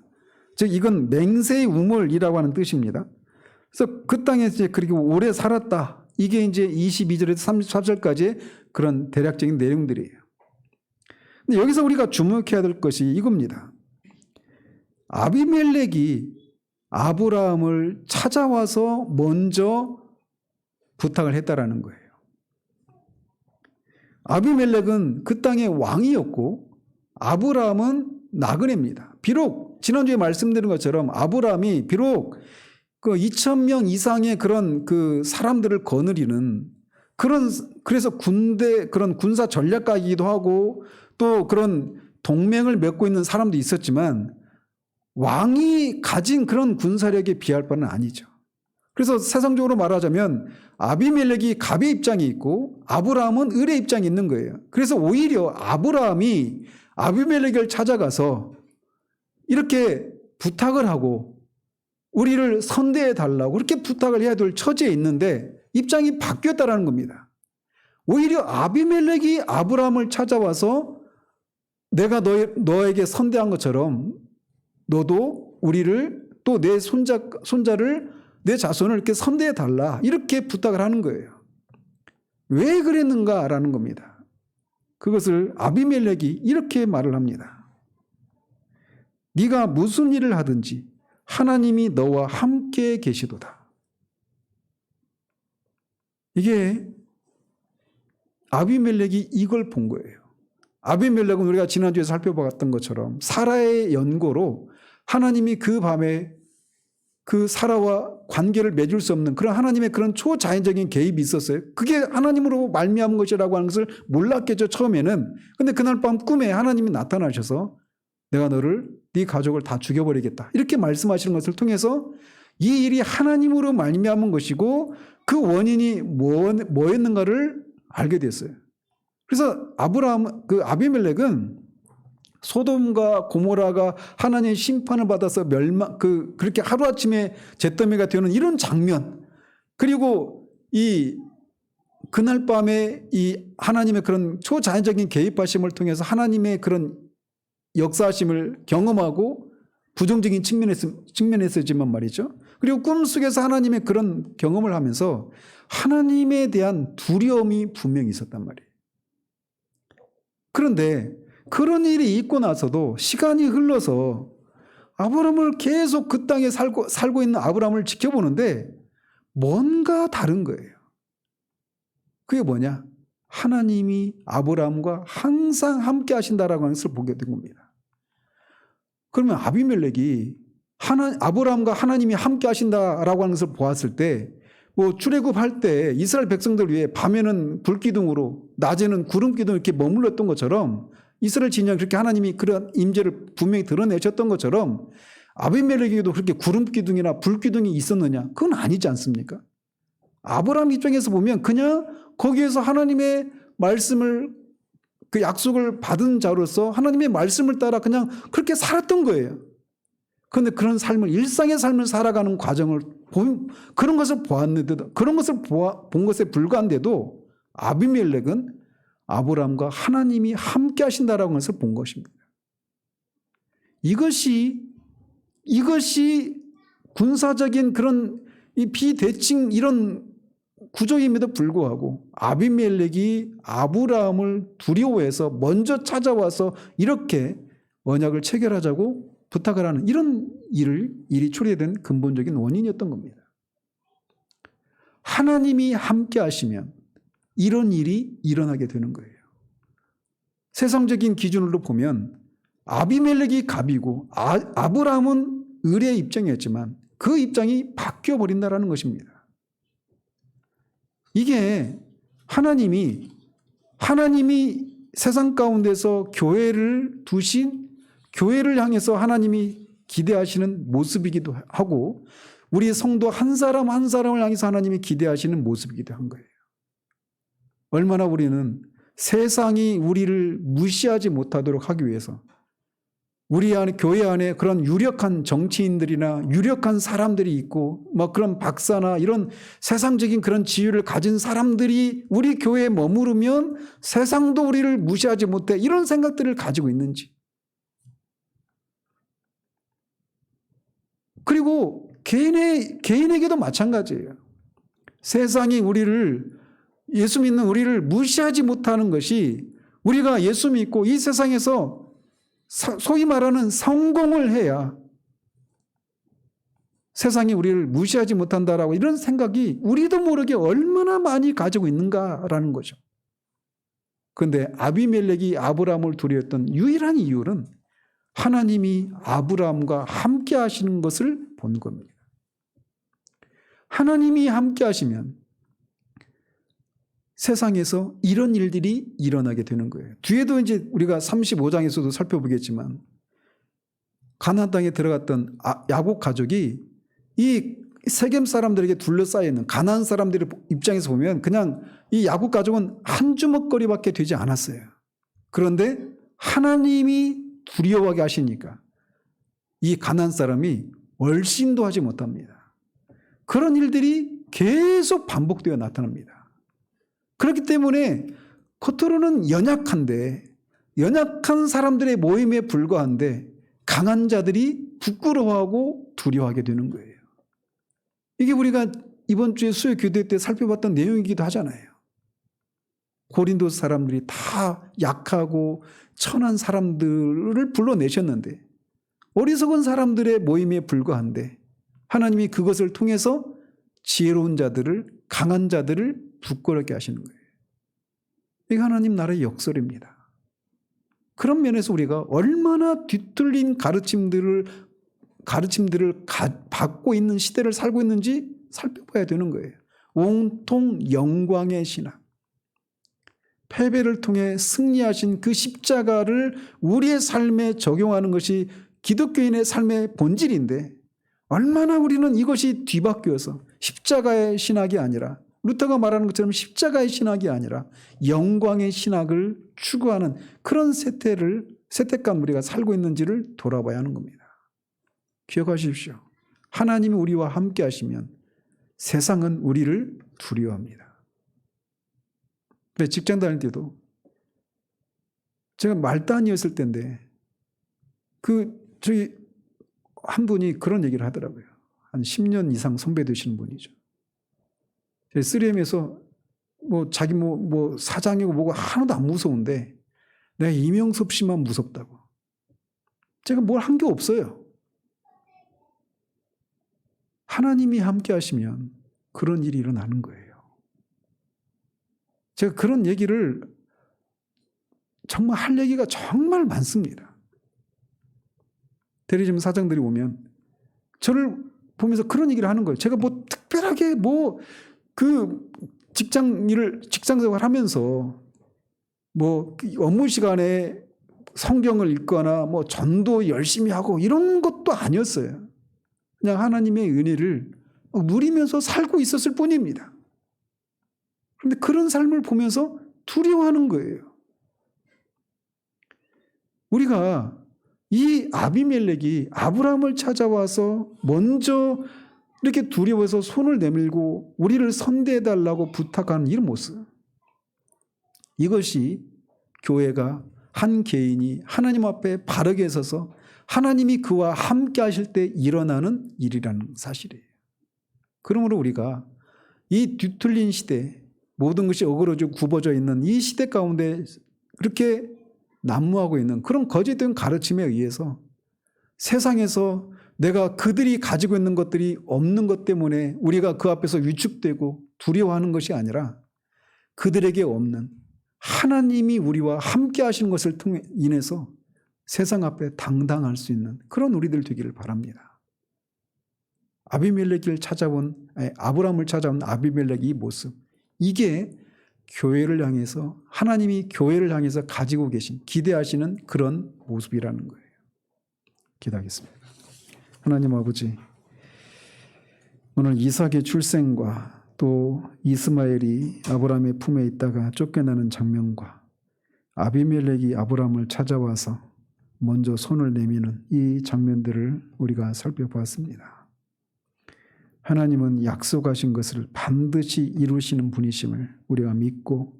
즉 이건 맹세의 우물이라고 하는 뜻입니다. 그래서 그 땅에 이제 그렇게 오래 살았다. 이게 이제 22절에서 34절까지의 그런 대략적인 내용들이에요. 근데 여기서 우리가 주목해야 될 것이 이겁니다. 아비멜렉이 아브라함을 찾아와서 먼저 부탁을 했다라는 거예요. 아비멜렉은 그 땅의 왕이었고 아브라함은 나그네입니다. 비록 지난주에 말씀드린 것처럼 아브라함이 비록 그 2,000명 이상의 그런 그 사람들을 거느리는 그래서 그런 군사 전략가이기도 하고 또 그런 동맹을 맺고 있는 사람도 있었지만 왕이 가진 그런 군사력에 비할 바는 아니죠. 그래서 세상적으로 말하자면 아비멜렉이 갑의 입장이 있고 아브라함은 을의 입장이 있는 거예요. 그래서 오히려 아브라함이 아비멜렉을 찾아가서 이렇게 부탁을 하고 우리를 선대해 달라고 그렇게 부탁을 해야 될 처지에 있는데 입장이 바뀌었다라는 겁니다. 오히려 아비멜렉이 아브라함을 찾아와서 내가 너에게 선대한 것처럼 너도 우리를 또 내 손자를 내 자손을 이렇게 선대해 달라 이렇게 부탁을 하는 거예요. 왜 그랬는가라는 겁니다. 그것을 아비멜렉이 이렇게 말을 합니다. 네가 무슨 일을 하든지 하나님이 너와 함께 계시도다. 이게 아비멜렉이 이걸 본 거예요. 아비멜렉은 우리가 지난주에 살펴봤던 것처럼 사라의 연고로 하나님이 그 밤에 그 사라와 관계를 맺을 수 없는 그런 하나님의 그런 초자연적인 개입이 있었어요. 그게 하나님으로 말미암은 것이라고 하는 것을 몰랐겠죠, 처음에는. 근데 그날 밤 꿈에 하나님이 나타나셔서 내가 네 가족을 다 죽여버리겠다. 이렇게 말씀하시는 것을 통해서 이 일이 하나님으로 말미암은 것이고 그 원인이 뭐였는가를 알게 됐어요. 그래서 아비멜렉은 소돔과 고모라가 하나님의 심판을 받아서 그렇게 하루아침에 잿더미가 되는 이런 장면, 그리고 그날 밤에 이 하나님의 그런 초자연적인 개입하심을 통해서 하나님의 그런 역사하심을 경험하고 부정적인 측면에서지만 말이죠. 그리고 꿈속에서 하나님의 그런 경험을 하면서 하나님에 대한 두려움이 분명히 있었단 말이에요. 그런데 그런 일이 있고 나서도 시간이 흘러서 아브라함을 계속 그 땅에 살고 있는 아브라함을 지켜보는데 뭔가 다른 거예요. 그게 뭐냐? 하나님이 아브라함과 항상 함께 하신다라고 하는 것을 보게 된 겁니다. 그러면 아비멜렉이 아브라함과 하나님이 함께 하신다라고 하는 것을 보았을 때, 출애굽할 때 이스라엘 백성들 위해 밤에는 불기둥으로 낮에는 구름기둥 이렇게 머물렀던 것처럼 이스라엘 진영에 그렇게 하나님이 그런 임재를 분명히 드러내셨던 것처럼 아비멜렉에게도 그렇게 구름기둥이나 불기둥이 있었느냐? 그건 아니지 않습니까? 아브라함 입장에서 보면 그냥 거기에서 하나님의 말씀을, 그 약속을 받은 자로서 하나님의 말씀을 따라 그냥 그렇게 살았던 거예요. 그런데 그런 삶을, 일상의 삶을 살아가는 과정을 그런 것을 보았는데도, 그런 것을 본 것에 불과한데도 아비멜렉은 아브라함과 하나님이 함께 하신다라는 것을 본 것입니다. 이것이 군사적인 그런 이 비대칭 이런 구조임에도 불구하고 아비멜렉이 아브라함을 두려워해서 먼저 찾아와서 이렇게 언약을 체결하자고 부탁을 하는 이런 일이 초래된 근본적인 원인이었던 겁니다. 하나님이 함께 하시면 이런 일이 일어나게 되는 거예요. 세상적인 기준으로 보면 아비멜렉이 갑이고 아브라함은 을의 입장이었지만 그 입장이 바뀌어 버린다라는 것입니다. 이게 하나님이 세상 가운데서 교회를 향해서 하나님이 기대하시는 모습이기도 하고 우리 성도 한 사람 한 사람을 향해서 하나님이 기대하시는 모습이기도 한 거예요. 얼마나 우리는 세상이 우리를 무시하지 못하도록 하기 위해서 우리 안에, 교회 안에 그런 유력한 정치인들이나 유력한 사람들이 있고 그런 박사나 이런 세상적인 그런 지위를 가진 사람들이 우리 교회에 머무르면 세상도 우리를 무시하지 못해, 이런 생각들을 가지고 있는지. 그리고 개인에게도 마찬가지예요. 세상이 예수 믿는 우리를 무시하지 못하는 것이, 우리가 예수 믿고 이 세상에서 소위 말하는 성공을 해야 세상이 우리를 무시하지 못한다라고, 이런 생각이 우리도 모르게 얼마나 많이 가지고 있는가라는 거죠. 그런데 아비멜렉이 아브라함을 두려웠던 유일한 이유는 하나님이 아브라함과 함께 하시는 것을 본 겁니다. 하나님이 함께 하시면 세상에서 이런 일들이 일어나게 되는 거예요. 뒤에도 이제 우리가 35장에서도 살펴보겠지만 가나안 땅에 들어갔던 야곱 가족이 이 세겜 사람들에게 둘러싸여 있는 가나안 사람들의 입장에서 보면 그냥 이 야곱 가족은 한 주먹거리밖에 되지 않았어요. 그런데 하나님이 두려워하게 하시니까 이 가나안 사람이 얼씬도 하지 못합니다. 그런 일들이 계속 반복되어 나타납니다. 그렇기 때문에 겉으로는 연약한 사람들의 모임에 불과한데 강한 자들이 부끄러워하고 두려워하게 되는 거예요. 이게 우리가 이번 주에 수요 교대 때 살펴봤던 내용이기도 하잖아요. 고린도 사람들이 다 약하고 천한 사람들을 불러내셨는데 어리석은 사람들의 모임에 불과한데 하나님이 그것을 통해서 지혜로운 자들을, 강한 자들을 부끄럽게 하시는 거예요. 이게 하나님 나라의 역설입니다. 그런 면에서 우리가 얼마나 뒤틀린 가르침들을 받고 있는 시대를 살고 있는지 살펴봐야 되는 거예요. 온통 영광의 신앙, 패배를 통해 승리하신 그 십자가를 우리의 삶에 적용하는 것이 기독교인의 삶의 본질인데 얼마나 우리는 이것이 뒤바뀌어서 십자가의 신학이 아니라 루터가 말하는 것처럼 십자가의 신학이 아니라 영광의 신학을 추구하는 그런 세태감 우리가 살고 있는지를 돌아봐야 하는 겁니다. 기억하십시오. 하나님이 우리와 함께 하시면 세상은 우리를 두려워합니다. 직장 다닐 때도 제가 말단이었을 때인데 저희 한 분이 그런 얘기를 하더라고요. 한 10년 이상 선배 되시는 분이죠. 3M에서 자기 사장이고 뭐고 하나도 안 무서운데 내가 이명섭 씨만 무섭다고. 제가 뭘 한 게 없어요. 하나님이 함께 하시면 그런 일이 일어나는 거예요. 제가 그런 얘기를 정말 할 얘기가 정말 많습니다. 대리점 사장들이 오면 저를 보면서 그런 얘기를 하는 거예요. 제가 특별하게 직장생활 하면서 업무 시간에 성경을 읽거나 전도 열심히 하고 이런 것도 아니었어요. 그냥 하나님의 은혜를 누리면서 살고 있었을 뿐입니다. 그런데 그런 삶을 보면서 두려워하는 거예요. 우리가 이 아비멜렉이 아브라함을 찾아와서 먼저 이렇게 두려워해서 손을 내밀고 우리를 선대해달라고 부탁하는 이 모습. 이것이 교회가 한 개인이 하나님 앞에 바르게 서서 하나님이 그와 함께 하실 때 일어나는 일이라는 사실이에요. 그러므로 우리가 이 뒤틀린 시대, 모든 것이 어그러져 굽어져 있는 이 시대 가운데 그렇게 난무하고 있는 그런 거짓된 가르침에 의해서 세상에서 내가 그들이 가지고 있는 것들이 없는 것 때문에 우리가 그 앞에서 위축되고 두려워하는 것이 아니라 그들에게 없는 하나님이 우리와 함께 하시는 것을 통해 인해서 세상 앞에 당당할 수 있는 그런 우리들 되기를 바랍니다. 아브라함을 찾아온 아비멜렉의 이 모습, 이게 교회를 향해서 하나님이 교회를 향해서 가지고 계신 기대하시는 그런 모습이라는 거예요. 기도하겠습니다. 하나님 아버지, 오늘 이삭의 출생과 또 이스마엘이 아브라함의 품에 있다가 쫓겨나는 장면과 아비멜렉이 아브라함을 찾아와서 먼저 손을 내미는 이 장면들을 우리가 살펴보았습니다. 하나님은 약속하신 것을 반드시 이루시는 분이심을 우리가 믿고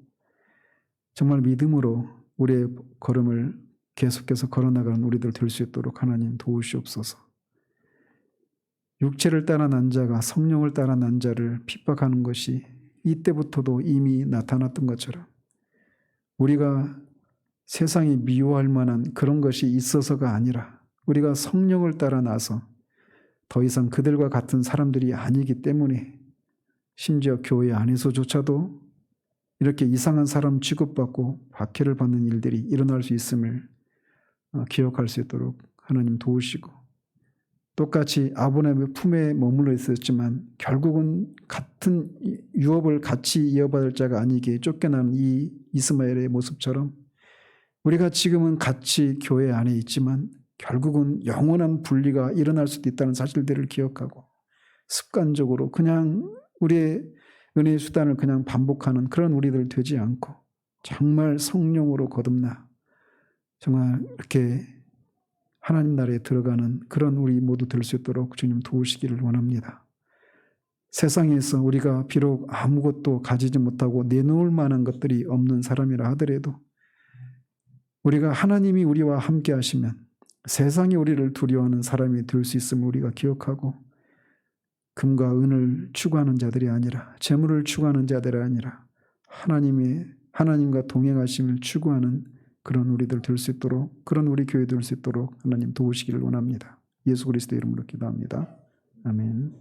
정말 믿음으로 우리의 걸음을 계속해서 걸어나가는 우리들 될 수 있도록 하나님 도우시옵소서. 육체를 따라 난 자가 성령을 따라 난 자를 핍박하는 것이 이때부터도 이미 나타났던 것처럼 우리가 세상이 미워할 만한 그런 것이 있어서가 아니라 우리가 성령을 따라 나서 더 이상 그들과 같은 사람들이 아니기 때문에 심지어 교회 안에서조차도 이렇게 이상한 사람 취급받고 박해를 받는 일들이 일어날 수 있음을 기억할 수 있도록 하나님 도우시고, 똑같이 아브라함의 품에 머물러 있었지만 결국은 같은 유업을 같이 이어받을 자가 아니기에 쫓겨난 이 이스마엘의 모습처럼 우리가 지금은 같이 교회 안에 있지만 결국은 영원한 분리가 일어날 수도 있다는 사실들을 기억하고 습관적으로 그냥 우리의 은혜의 수단을 그냥 반복하는 그런 우리들 되지 않고 정말 성령으로 거듭나 정말 이렇게 하나님 나라에 들어가는 그런 우리 모두 될 수 있도록 주님 도우시기를 원합니다. 세상에서 우리가 비록 아무것도 가지지 못하고 내놓을 만한 것들이 없는 사람이라 하더라도 우리가 하나님이 우리와 함께 하시면 세상이 우리를 두려워하는 사람이 될 수 있음을 우리가 기억하고 금과 은을 추구하는 자들이 아니라 재물을 추구하는 자들이 아니라 하나님과 동행하심을 추구하는 그런 우리들 될 수 있도록, 그런 우리 교회 될 수 있도록 하나님 도우시기를 원합니다. 예수 그리스도의 이름으로 기도합니다. 아멘.